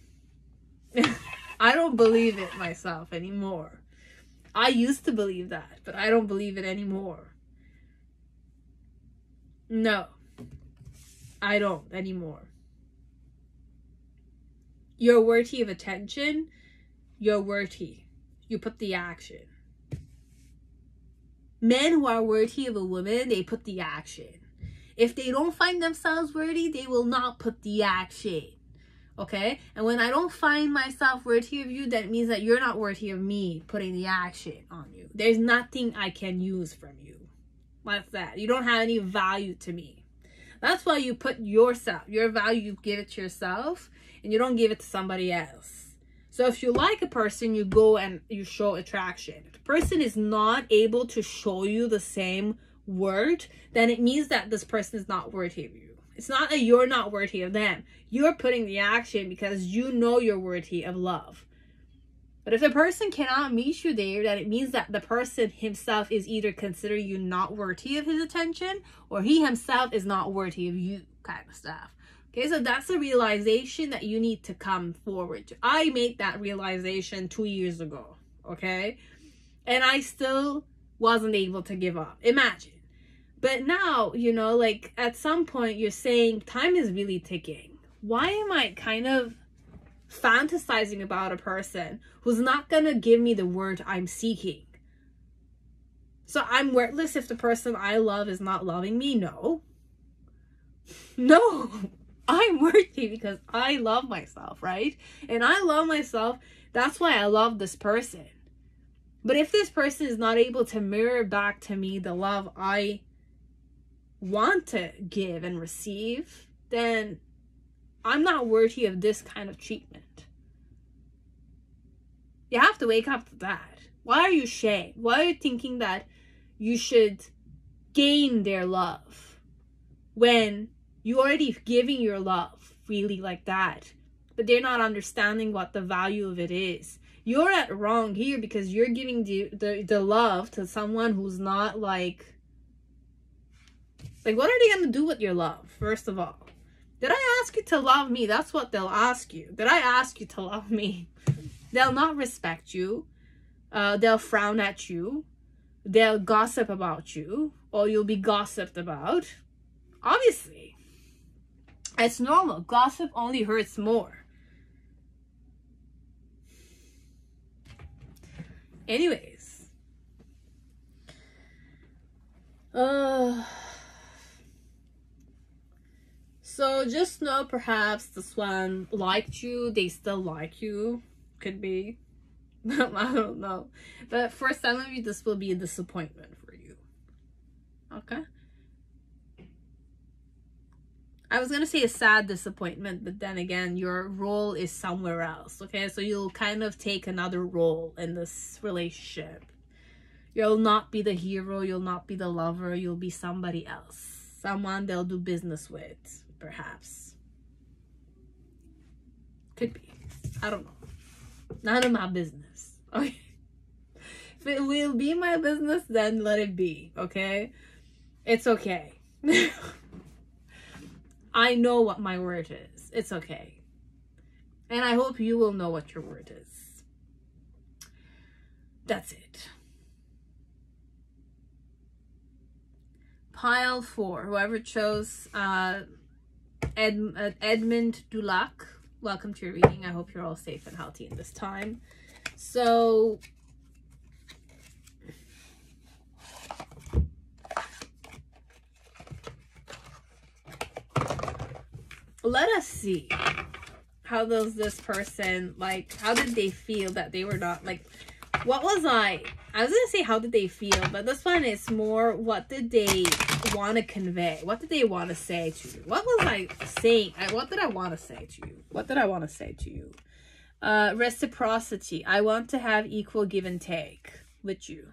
A: I don't believe it myself anymore. I used to believe that, but I don't believe it anymore. No. I don't anymore. You're worthy of attention. You're worthy. You put the action. Men who are worthy of a woman, they put the action. If they don't find themselves worthy, they will not put the action. Okay? And when I don't find myself worthy of you, that means that you're not worthy of me putting the action on you. There's nothing I can use from you. Like that. You don't have any value to me. That's why you put yourself, your value, you give it to yourself, and you don't give it to somebody else. So if you like a person, you go and you show attraction. If the person is not able to show you the same worth, then it means that this person is not worthy of you. It's not that you're not worthy of them. You're putting the action because you know you're worthy of love. But if the person cannot meet you there, then it means that the person himself is either considering you not worthy of his attention, or he himself is not worthy of you, kind of stuff. Okay, so that's a realization that you need to come forward to. I made that realization 2 years ago, okay? And I still wasn't able to give up. Imagine. But now, you know, like, at some point you're saying time is really ticking. Why am I kind of fantasizing about a person who's not gonna give me the word I'm seeking? So I'm worthless if the person I love is not loving me? No. No. I'm worthy because I love myself, right? And I love myself. That's why I love this person. But if this person is not able to mirror back to me the love I want to give and receive, then I'm not worthy of this kind of treatment. You have to wake up to that. Why are you ashamed? Why are you thinking that you should gain their love when you're already giving your love freely like that, but they're not understanding what the value of it is? You're at wrong here because you're giving the love to someone who's not like what are they going to do with your love? First of all, did I ask you to love me? That's what they'll ask you. Did I ask you to love me? They'll not respect you. They'll frown at you. They'll gossip about you, or you'll be gossiped about. Obviously, it's normal. Gossip only hurts more. Anyways, so just know perhaps this one liked you. They still like you. Could be. I don't know. But for some of you, this will be a disappointment for you. Okay? I was going to say a sad disappointment, but then again, your role is somewhere else. Okay? So you'll kind of take another role in this relationship. You'll not be the hero, you'll not be the lover, you'll be somebody else. Someone they'll do business with, perhaps. Could be. I don't know. None of my business. Okay. If it will be my business, then let it be, okay? It's okay. I know what my word is. It's okay. And I hope you will know what your word is. That's it. Pile 4. Whoever chose Edmund Dulac, welcome to your reading. I hope you're all safe and healthy in this time. So let us see. How does this person, like, how did they feel that they were not, like, what was I was gonna say how did they feel, but this one is more what did they want to convey? What did they want to say to you? What was I saying? What did I want to say to you? What did I want to say to you? Reciprocity. I want to have equal give and take with you.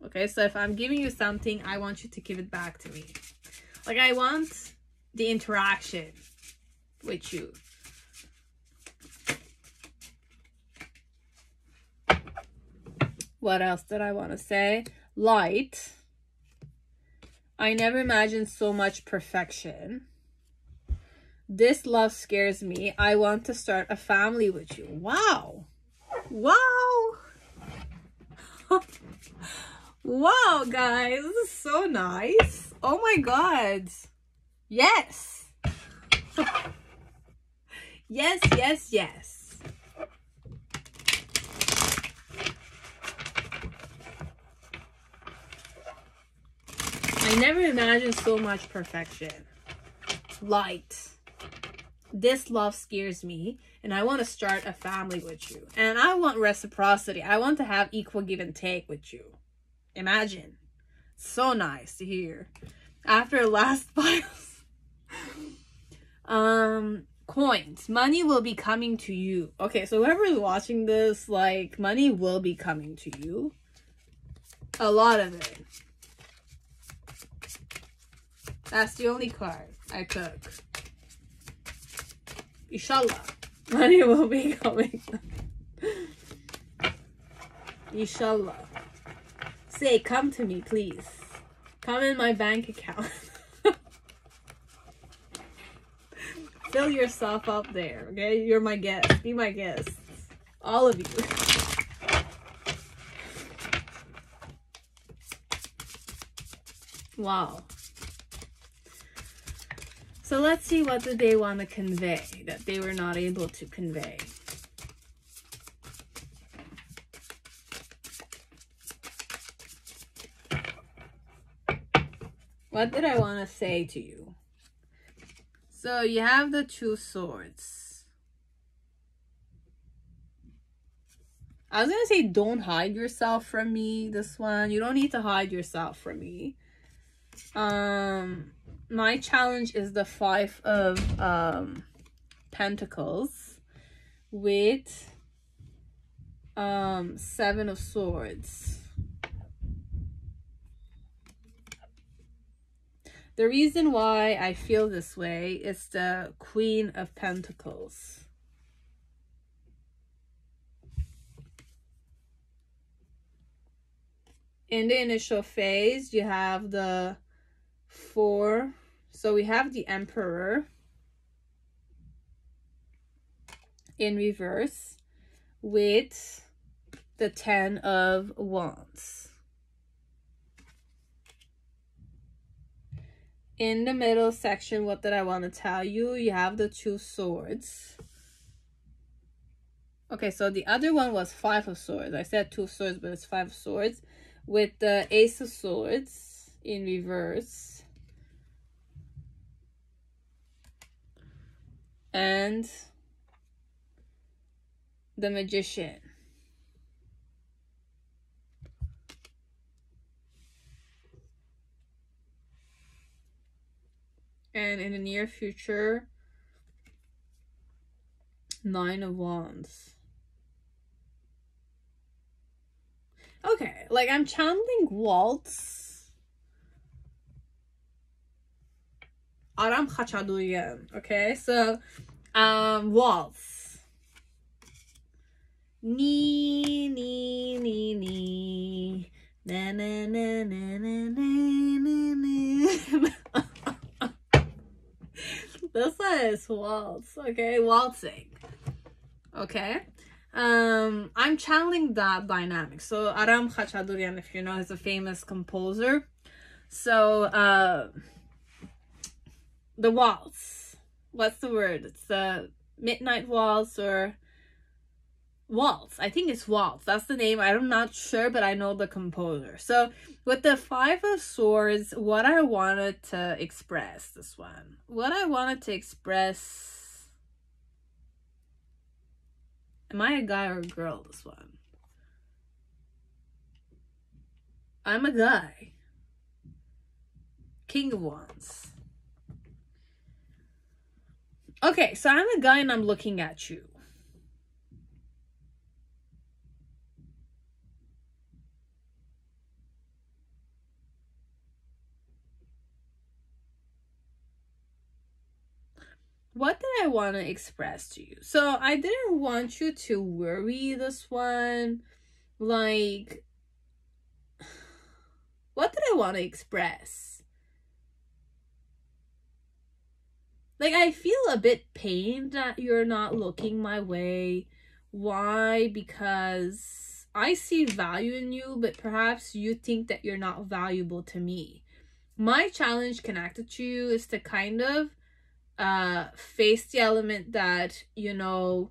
A: Okay, so if I'm giving you something, I want you to give it back to me. Like, I want the interaction with you. What else did I want to say? Light. I never imagined so much perfection. This love scares me. I want to start a family with you. Wow. Wow. Wow, guys. This is so nice. Oh my God. Yes. Yes, yes, yes. I never imagined so much perfection. Light. This love scares me, and I want to start a family with you. And I want reciprocity. I want to have equal give and take with you. Imagine. So nice to hear. After last files. Coins. Money will be coming to you. Okay, so whoever's watching this, like, money will be coming to you. A lot of it. That's the only card I took. Inshallah. Money will be coming. Inshallah. Say, come to me, please. Come in my bank account. Fill yourself up there, okay? You're my guest. Be my guest. All of you. Wow. So let's see what did they want to convey that they were not able to convey. What did I want to say to you? So you have the 2 swords. I was going to say don't hide yourself from me, this one. You don't need to hide yourself from me. My challenge is the 5 of Pentacles with 7 of Swords. The reason why I feel this way is the Queen of Pentacles. In the initial phase, you have the 4. So we have the Emperor in reverse with the 10 of Wands. In the middle section, what did I want to tell you? You have the 2 swords. Okay, so the other one was 5 of Swords. I said 2 swords, but it's 5 of Swords. With the Ace of Swords in reverse. And the Magician. And in the near future, 9 of Wands. Okay, like I'm channeling waltz. Aram Khachadurian. Okay, so waltz. Ni ni ni ni na na na na na na na. This one is waltz. Okay, waltzing. Okay. I'm channeling that dynamic. So Aram Khachadurian, if you know, is a famous composer. So the waltz. What's the word? It's the midnight waltz or waltz. I think it's waltz. That's the name. I'm not sure, but I know the composer. So with the Five of Swords, what I wanted to express, this one. What I wanted to express. Am I a guy or a girl, this one? I'm a guy. King of Wands. Okay, so I'm a guy and I'm looking at you. What did I want to express to you? So I didn't want you to worry, this one. Like, what did I want to express? Like, I feel a bit pained that you're not looking my way. Why? Because I see value in you, but perhaps you think that you're not valuable to me. My challenge connected to you is to kind of face the element that, you know,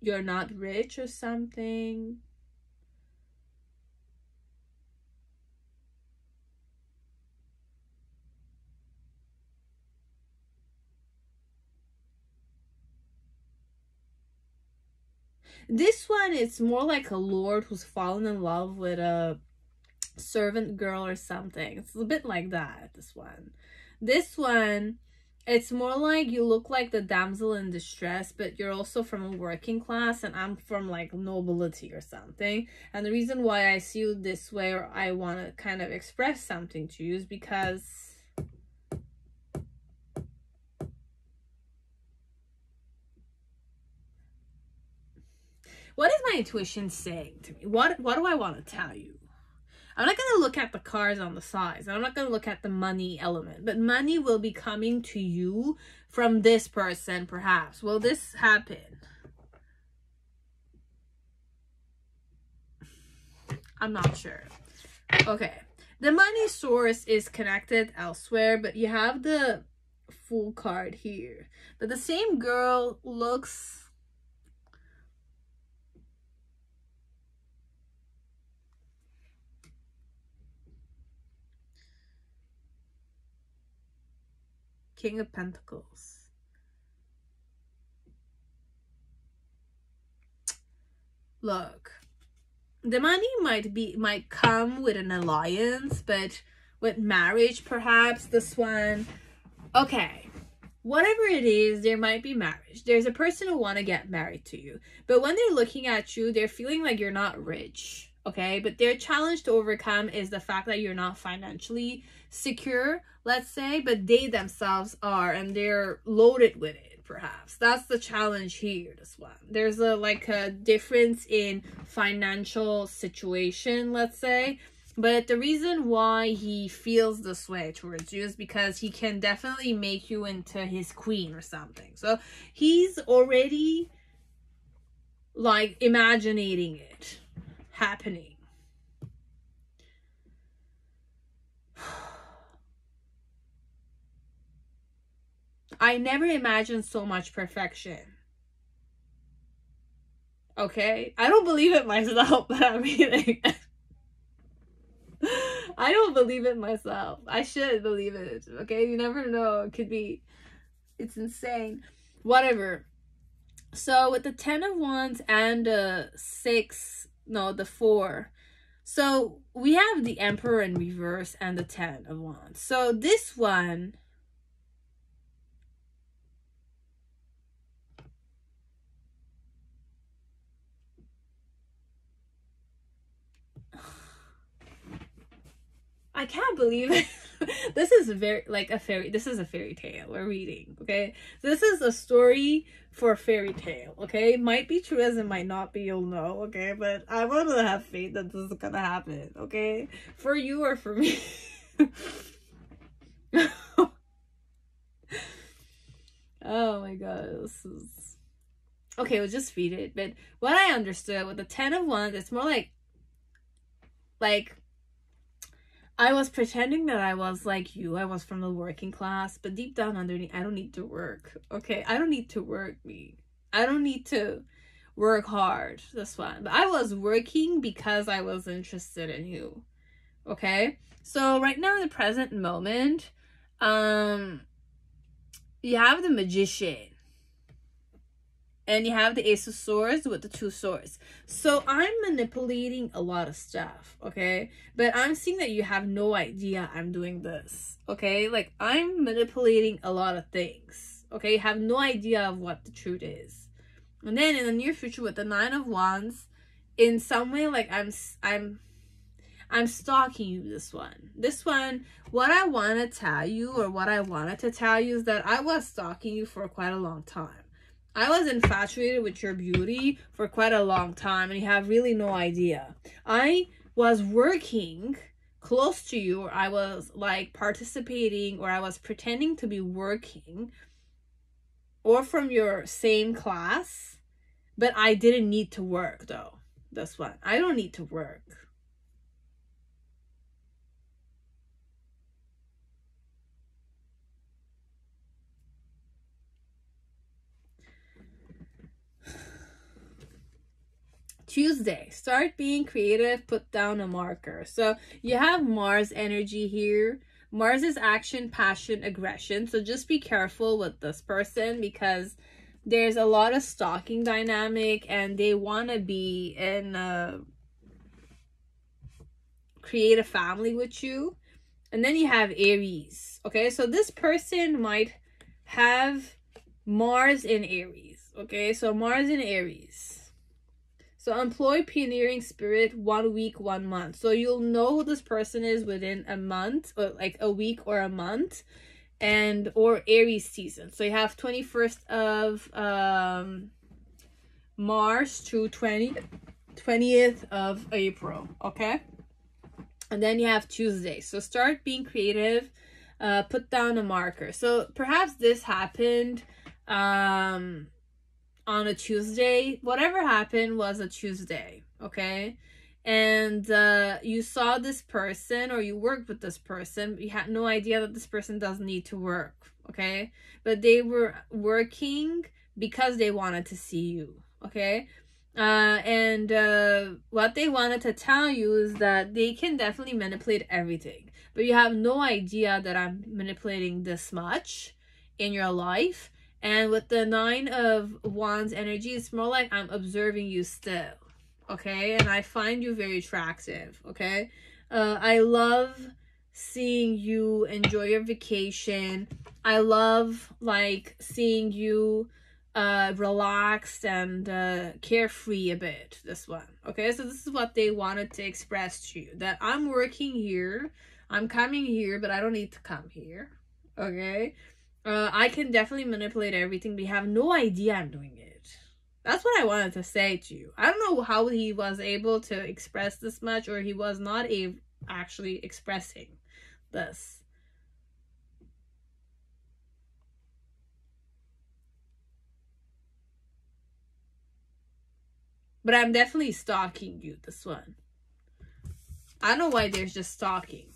A: you're not rich or something. This one, it's more like a lord who's fallen in love with a servant girl or something. It's a bit like that, this one. This one, it's more like you look like the damsel in distress, but you're also from a working class and I'm from like nobility or something. And the reason why I see you this way, or I want to kind of express something to you, is because what is my intuition saying to me? What do I want to tell you? I'm not going to look at the cards on the sides. I'm not going to look at the money element. But money will be coming to you from this person, perhaps. Will this happen? I'm not sure. Okay. The money source is connected elsewhere, but you have the Fool card here. But the same girl looks... King of Pentacles. Look, the money might come with an alliance, but with marriage, perhaps, this one. Okay, whatever it is, there might be marriage. There's a person who want to get married to you, but when they're looking at you, they're feeling like you're not rich. Okay, but their challenge to overcome is the fact that you're not financially secure, let's say, but they themselves are, and they're loaded with it, perhaps. That's the challenge here, this one. There's a difference in financial situation, let's say, but the reason why he feels this way towards you is because he can definitely make you into his queen or something. So he's already like imagining it happening. I never imagined so much perfection. Okay? I don't believe it myself, but I'm reading. I don't believe it myself. I should believe it. Okay? You never know. It could be... It's insane. Whatever. So with the 10 of Wands and the 4. So we have the Emperor in reverse and the 10 of Wands. So this one... I can't believe it. This is this is a fairy tale we're reading, okay? This is a story for a fairy tale, okay? Might be true as it might not be, you'll know, okay? But I want to have faith that this is gonna happen, okay? For you or for me. Oh my god, this is... Okay, we'll just read it. But what I understood with the 10 of Wands, it's more like I was pretending that I was like you. I was from the working class, but deep down underneath, I don't need to work. Okay, I don't need to work, me. I don't need to work hard. This one. But I was working because I was interested in you. Okay? So right now in the present moment, you have the Magician. And you have the Ace of Swords with the 2 swords. So I'm manipulating a lot of stuff, okay? But I'm seeing that you have no idea I'm doing this, okay? Like, I'm manipulating a lot of things, okay? You have no idea of what the truth is. And then in the near future with the 9 of Wands, in some way, like, I'm stalking you, this one. This one, what I want to tell you, or what I wanted to tell you, is that I was stalking you for quite a long time. I was infatuated with your beauty for quite a long time, and you have really no idea. I was working close to you, or I was like participating, or I was pretending to be working, or from your same class, but I didn't need to work though. This one, I don't need to work. Tuesday, start being creative, put down a marker. So you have Mars energy here. Mars is action, passion, aggression. So just be careful with this person, because there's a lot of stalking dynamic, and they want to be in a create a family with you. And then you have Aries. Okay, so this person might have Mars in Aries. Okay, so Mars in Aries. So employ pioneering spirit, 1 week, 1 month. So you'll know who this person is within a month, or like a week or a month, and or Aries season. So you have 21st of March to 20th of April. Okay. And then you have Tuesday. So start being creative, put down a marker. So perhaps this happened on a Tuesday. Whatever happened was a Tuesday, okay? And you saw this person, or you worked with this person, you had no idea that this person doesn't need to work, okay? But they were working because they wanted to see you, okay? And what they wanted to tell you is that they can definitely manipulate everything, but you have no idea that I'm manipulating this much in your life. And with the 9 of Wands energy, it's more like I'm observing you still, okay? And I find you very attractive, okay? I love seeing you enjoy your vacation. I love, like, seeing you relaxed and carefree a bit, this one, okay? So this is what they wanted to express to you, that I'm working here, I'm coming here, but I don't need to come here, okay? I can definitely manipulate everything, but you have no idea I'm doing it. That's what I wanted to say to you. I don't know how he was able to express this much, or he was not actually expressing this. But I'm definitely stalking you, this one. I don't know why there's just stalking.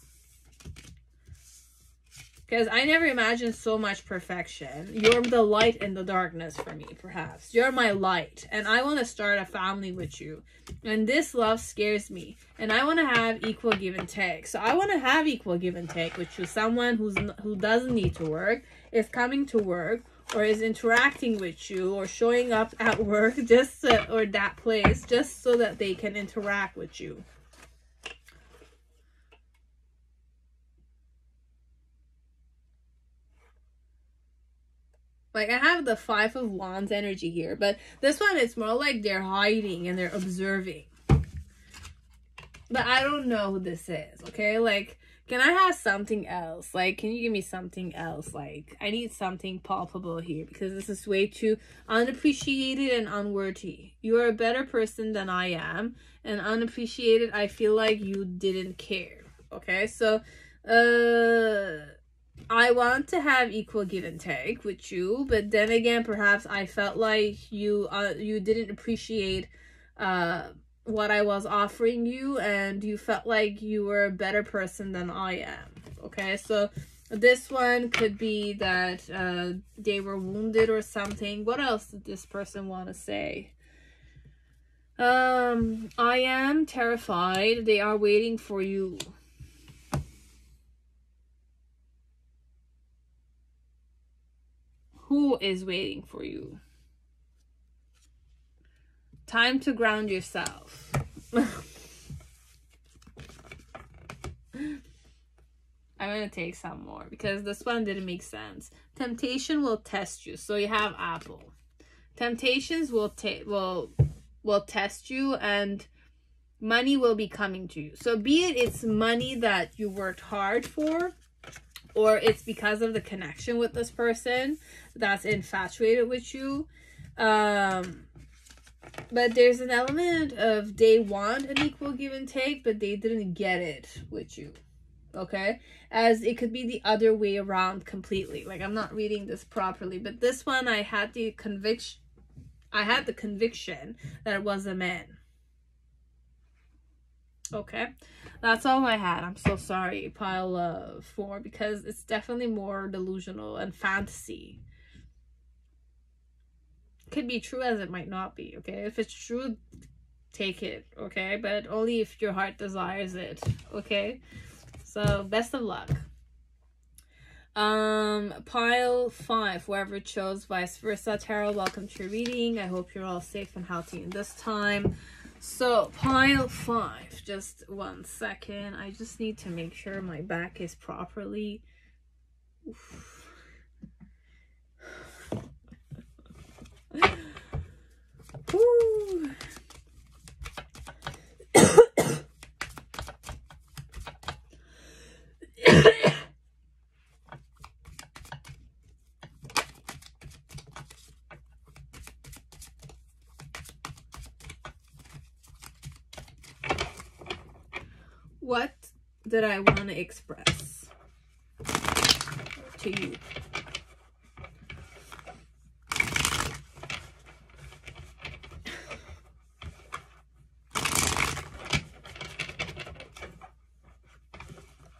A: Because I never imagined so much perfection. You're the light in the darkness for me, perhaps. You're my light. And I want to start a family with you. And this love scares me. And I want to have equal give and take. So I want to have equal give and take with you. Someone who doesn't need to work, is coming to work, or is interacting with you, or showing up at work, just or that place, just so that they can interact with you. Like, I have the 5 of Wands energy here, but this one, it's more like they're hiding and they're observing. But I don't know who this is, okay? Like, Can I have something else? Like, can you give me something else? Like, I need something palpable here because this is way too unappreciated and unworthy. You are a better person than I am. And unappreciated, I feel like you didn't care. Okay, so, I want to have equal give and take with you. But then again, perhaps I felt like you didn't appreciate, what I was offering you, and you felt like you were a better person than I am. Okay, so this one could be that they were wounded or something. What else did this person want to say? I am terrified. They are waiting for you. Who is waiting for you? Time to ground yourself. I'm gonna take some more because this one didn't make sense. Temptation will test you. So you have apple. Temptations will test you, and money will be coming to you. So be it it's money that you worked hard for, or it's because of the connection with this person that's infatuated with you. But there's an element of they want an equal give and take, but they didn't get it with you. Okay? As it could be the other way around completely. Like, I'm not reading this properly, but this one I had the conviction that it was a man. Okay? That's all I had. I'm so sorry, pile 4, because it's definitely more delusional and fantasy. Could be true as it might not be. Okay, if it's true, take it. Okay, but only if your heart desires it. Okay, so best of luck. Pile 5, whoever chose vice versa tarot, welcome to your reading. I hope you're all safe and healthy in this time. So pile 5, just 1 second, I just need to make sure my back is properly. Oof. Woo. What did I want to express to you?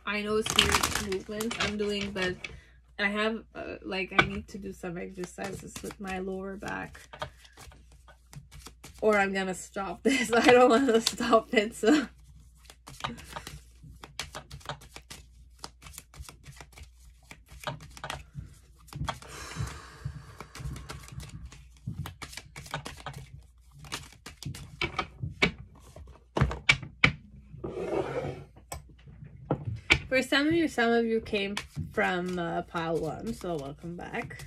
A: I know serious movements I'm doing, but I have like I need to do some exercises with my lower back, or I'm gonna stop this. I don't want to stop it, so for some of you came from pile 1, so welcome back.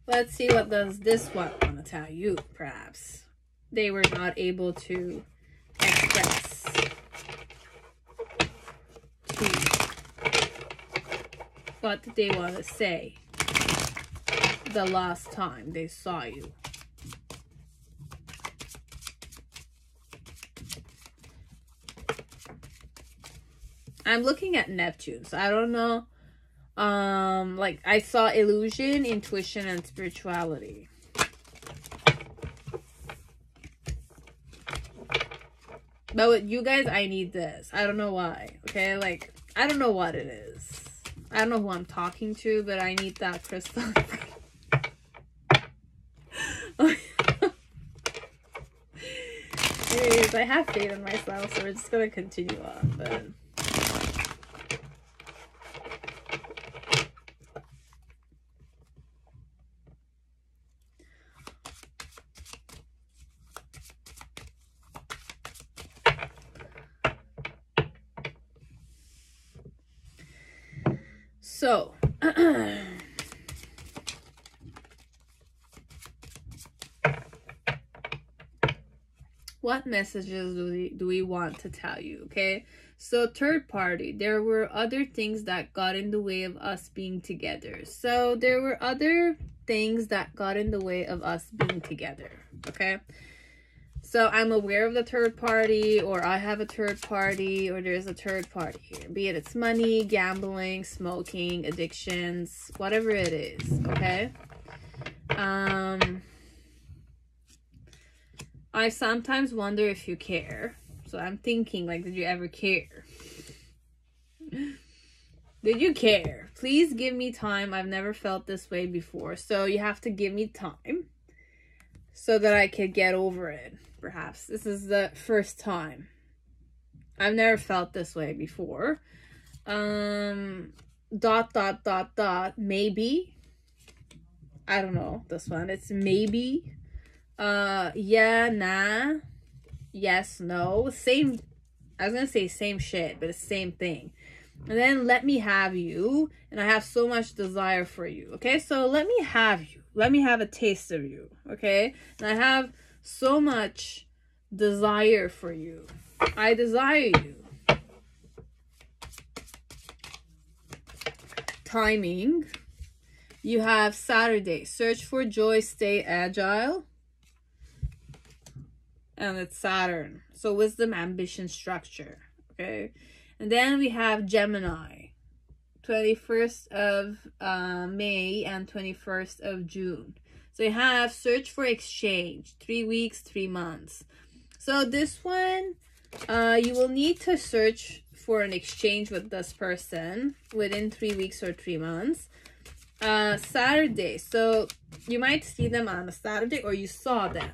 A: Let's see, what does this one want to tell you? Perhaps they were not able to express to you. What did they want to say the last time they saw you? I'm looking at Neptune, so I don't know. Like, I saw illusion, intuition, and spirituality. But with you guys, I need this. I don't know why. Okay, like, I don't know what it is. I don't know who I'm talking to, but I need that crystal. Anyways, I have faith in myself, so we're just gonna continue on, but so what messages do we want to tell you, okay? So third party, there were other things that got in the way of us being together. So there were other things that got in the way of us being together, okay? So I'm aware of the third party, or I have a third party, or there's a third party here. Be it it's money, gambling, smoking, addictions, whatever it is, okay? I sometimes wonder if you care. So I'm thinking, like, did you ever care? Did you care? Please give me time. I've never felt this way before. So you have to give me time so that I could get over it. Perhaps this is the first time. I've never felt this way before. Maybe. I don't know this one. It's maybe. Yeah, nah. Yes, no. Same. I was gonna say same shit, but it's the same thing. And then let me have you. And I have so much desire for you. Okay, so let me have you. Let me have a taste of you. Okay, and I have so much desire for you. I desire you. Timing. You have Saturday. Search for joy, stay agile. And it's Saturn. So wisdom, ambition, structure. Okay. And then we have Gemini. 21st of May and 21st of June. So you have search for exchange. 3 weeks, 3 months. So this one, you will need to search for an exchange with this person within 3 weeks or 3 months. Saturday. So you might see them on a Saturday, or you saw them.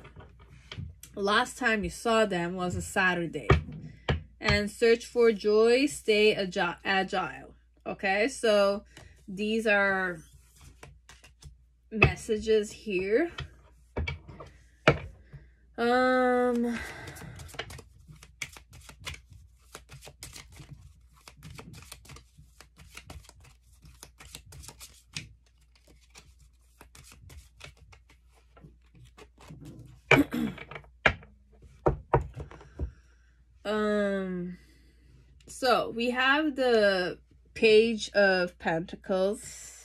A: Last time you saw them was a Saturday. And search for joy, stay agile. Okay, so these are messages here. So we have the Page of Pentacles,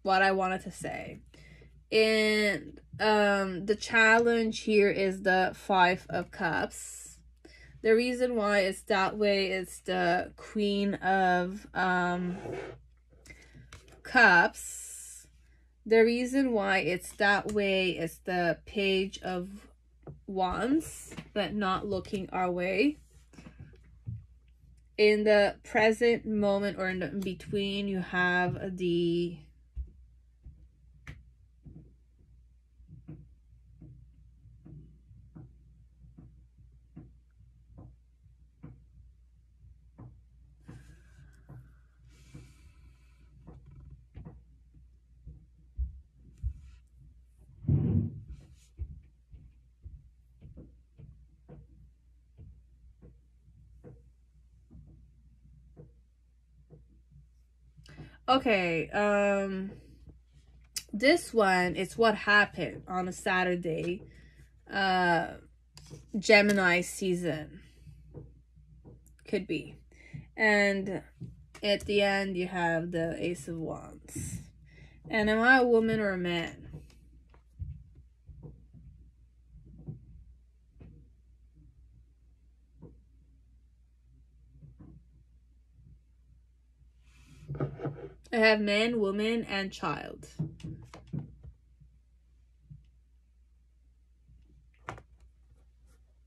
A: what I wanted to say. And the challenge here is the Five of Cups. The reason why it's that way is the Queen of Cups. The reason why it's that way is the Page of Wands, but not looking our way. In the present moment, or in the between, you have the okay, this one, it's what happened on a Saturday, Gemini season, could be. And at the end, you have the Ace of Wands. And am I a woman or a man? I have man, woman, and child.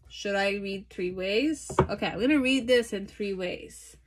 A: Should I read 3 ways? Okay, I'm gonna read this in 3 ways.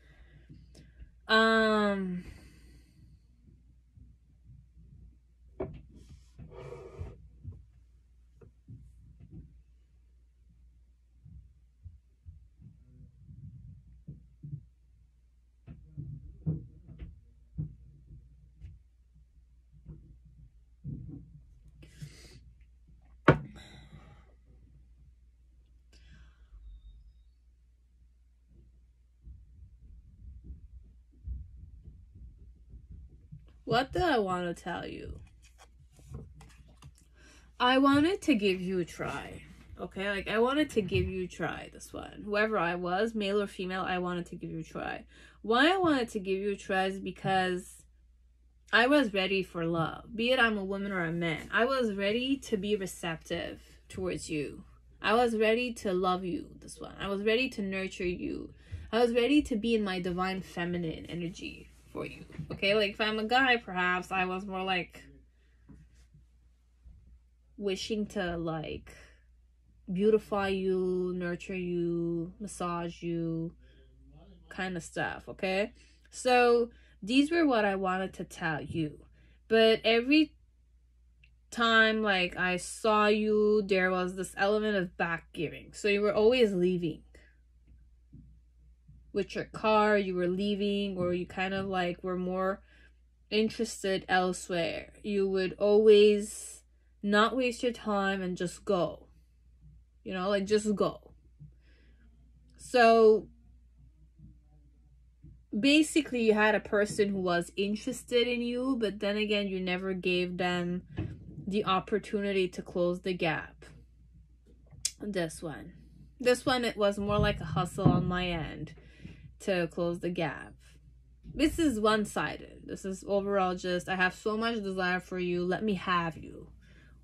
A: What do I want to tell you? I wanted to give you a try. okay? Like, I wanted to give you a try, this one. Whoever I was, male or female, I wanted to give you a try. Why I wanted to give you a try is because I was ready for love. Be it I'm a woman or a man. I was ready to be receptive towards you. I was ready to love you, this one. I was ready to nurture you. I was ready to be in my divine feminine energy for you, okay? Like, if I'm a guy, perhaps I was more like wishing to, like, beautify you, nurture you, massage you, kind of stuff, okay? So these were what I wanted to tell you. But every time, like, I saw you, there was this element of back giving. So you were always leaving with your car, you were leaving, or you kind of like were more interested elsewhere. You would always not waste your time and just go, you know, like, just go. So basically you had a person who was interested in you, but then again you never gave them the opportunity to close the gap. This one, it was more like a hustle on my end to close the gap. This is one-sided. This is overall just, I have so much desire for you, let me have you.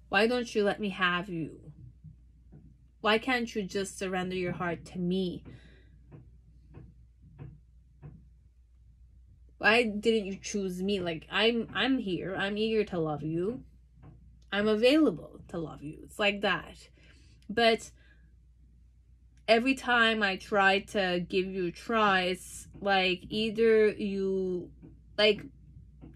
A: Why don't you let me have you? Why can't you just surrender your heart to me? Why didn't you choose me? Like, I'm here. I'm eager to love you. I'm available to love you. It's like that. But every time I try to give you a try, it's like either you, like,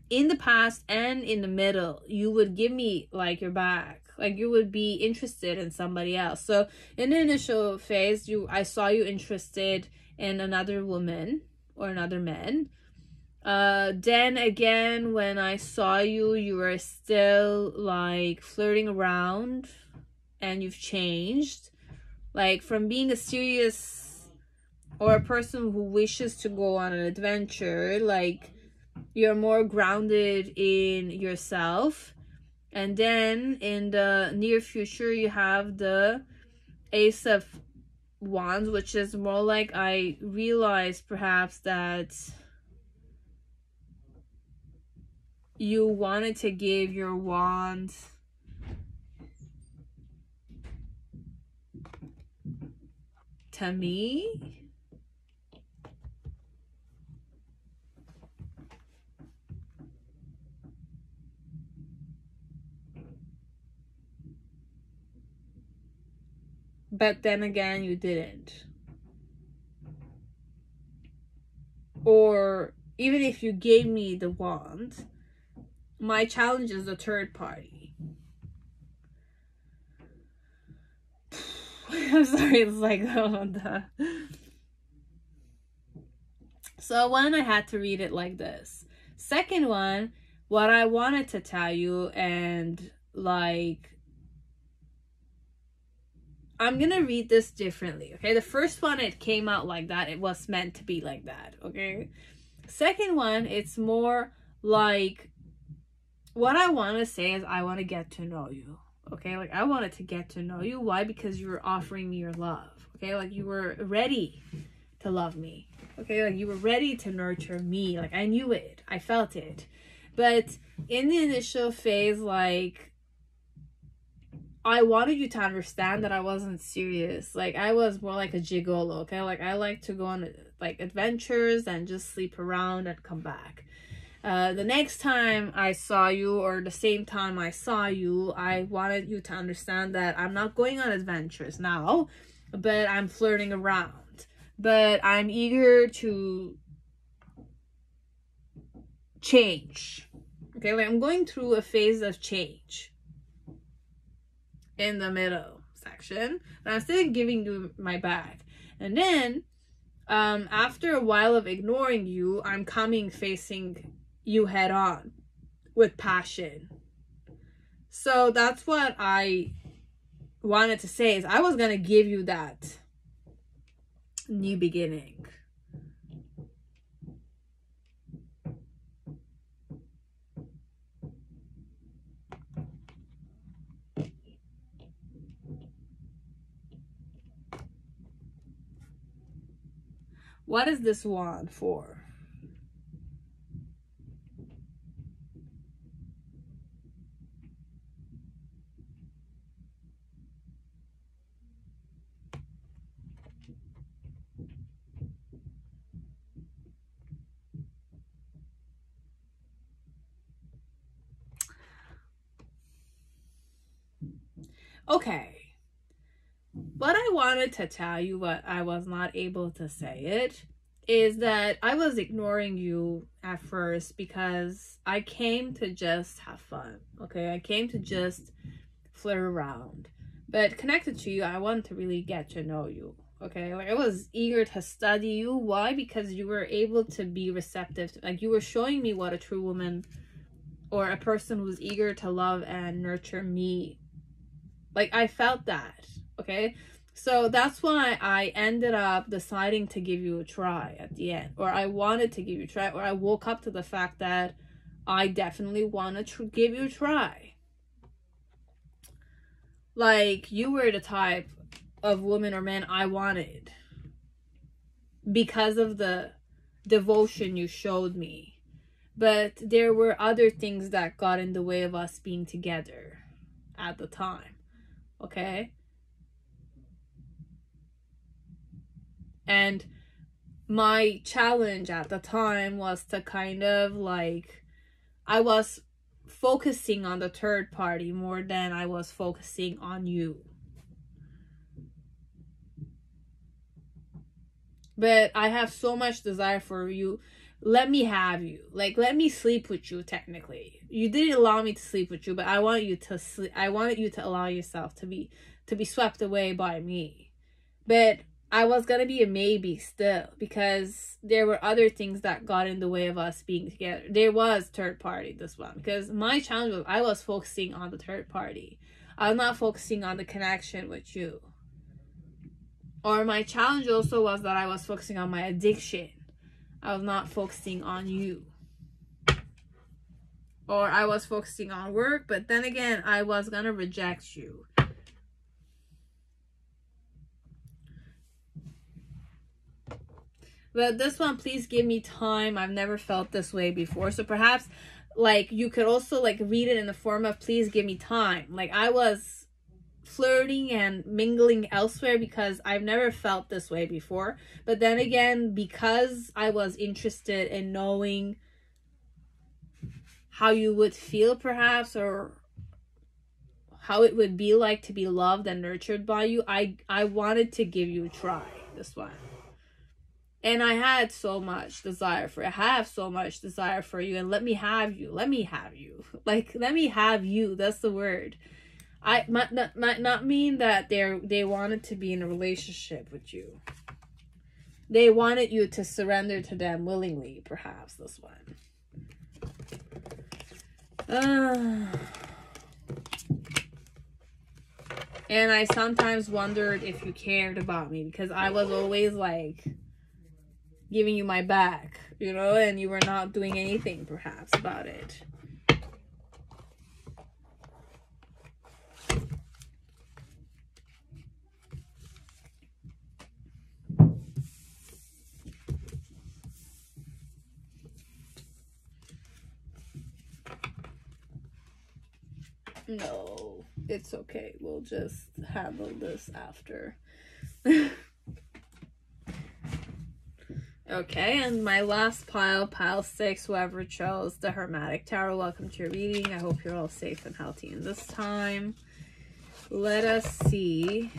A: in the past and in the middle, you would give me like your back. Like, you would be interested in somebody else. So in the initial phase, I saw you interested in another woman or another man. Then again, when I saw you, you were still like flirting around, and you've changed, like, from being a serious or a person who wishes to go on an adventure, like, you're more grounded in yourself. And then in the near future, you have the Ace of Wands, which is more like, I realized perhaps that you wanted to give your wand to me. But then again, you didn't. Or even if you gave me the wand, my challenge is the third party. I'm sorry, it's like, oh, the... So one, I had to read it like this. Second one, what I wanted to tell you, and like, I'm gonna read this differently, okay? The first one, it came out like that. It was meant to be like that, okay? Second one, it's more like, what I want to say is, I want to get to know you, okay? Like, I wanted to get to know you. Why? Because you were offering me your love, okay? Like, you were ready to love me, okay? Like, you were ready to nurture me. Like, I knew it. I felt it. But in the initial phase, like, I wanted you to understand that I wasn't serious. Like, I was more like a gigolo, okay? Like, I like to go on, like, adventures and just sleep around and come back. The next time I saw you, or the same time I saw you, I wanted you to understand that I'm not going on adventures now, but I'm flirting around. But I'm eager to change, okay? Like, I'm going through a phase of change in the middle section, but I'm still giving you my back. And then after a while of ignoring you, I'm coming facing you head on with passion. So that's what I wanted to say, is I was gonna give you that new beginning. What is this wand for? Okay. What I wanted to tell you, but I was not able to say it, is that I was ignoring you at first because I came to just have fun, okay? I came to just flirt around. But connected to you, I wanted to really get to know you, okay? Like, I was eager to study you. Why? Because you were able to be receptive. Like, you were showing me what a true woman or a person who's eager to love and nurture me. Like, I felt that, okay? So that's why I ended up deciding to give you a try at the end. Or I wanted to give you a try. Or I woke up to the fact that I definitely want to give you a try. Like, you were the type of woman or man I wanted. Because of the devotion you showed me. But there were other things that got in the way of us being together at the time. Okay? And my challenge at the time was to kind of like, I was focusing on the third party more than I was focusing on you. But I have so much desire for you. Let me have you. Like, let me sleep with you, technically. You didn't allow me to sleep with you, but I want you to sleep. I wanted you to allow yourself to be swept away by me. But I was gonna be a maybe still, because there were other things that got in the way of us being together. There was third party, this one, because my challenge was I was focusing on the third party. I was not focusing on the connection with you. Or my challenge also was that I was focusing on my addiction. I was not focusing on you. Or I was focusing on work, but then again, I was gonna reject you. But this one, please give me time. I've never felt this way before. So perhaps, like, you could also, like, read it in the form of, please give me time. Like, I was flirting and mingling elsewhere because I've never felt this way before. But then again, because I was interested in knowing how you would feel, perhaps, or how it would be like to be loved and nurtured by you, I wanted to give you a try, this one. And I had so much desire for it. I have so much desire for you. And let me have you. Let me have you. Like, let me have you. That's the word. I might not mean that they wanted to be in a relationship with you. They wanted you to surrender to them willingly, perhaps, this one. And I sometimes wondered if you cared about me, because I was always like giving you my back, you know, and you were not doing anything perhaps about it. No, it's okay. We'll just handle this after. Okay, and my last pile 6, whoever chose the Hermetic Tarot, welcome to your reading. I hope you're all safe and healthy in this time. Let us see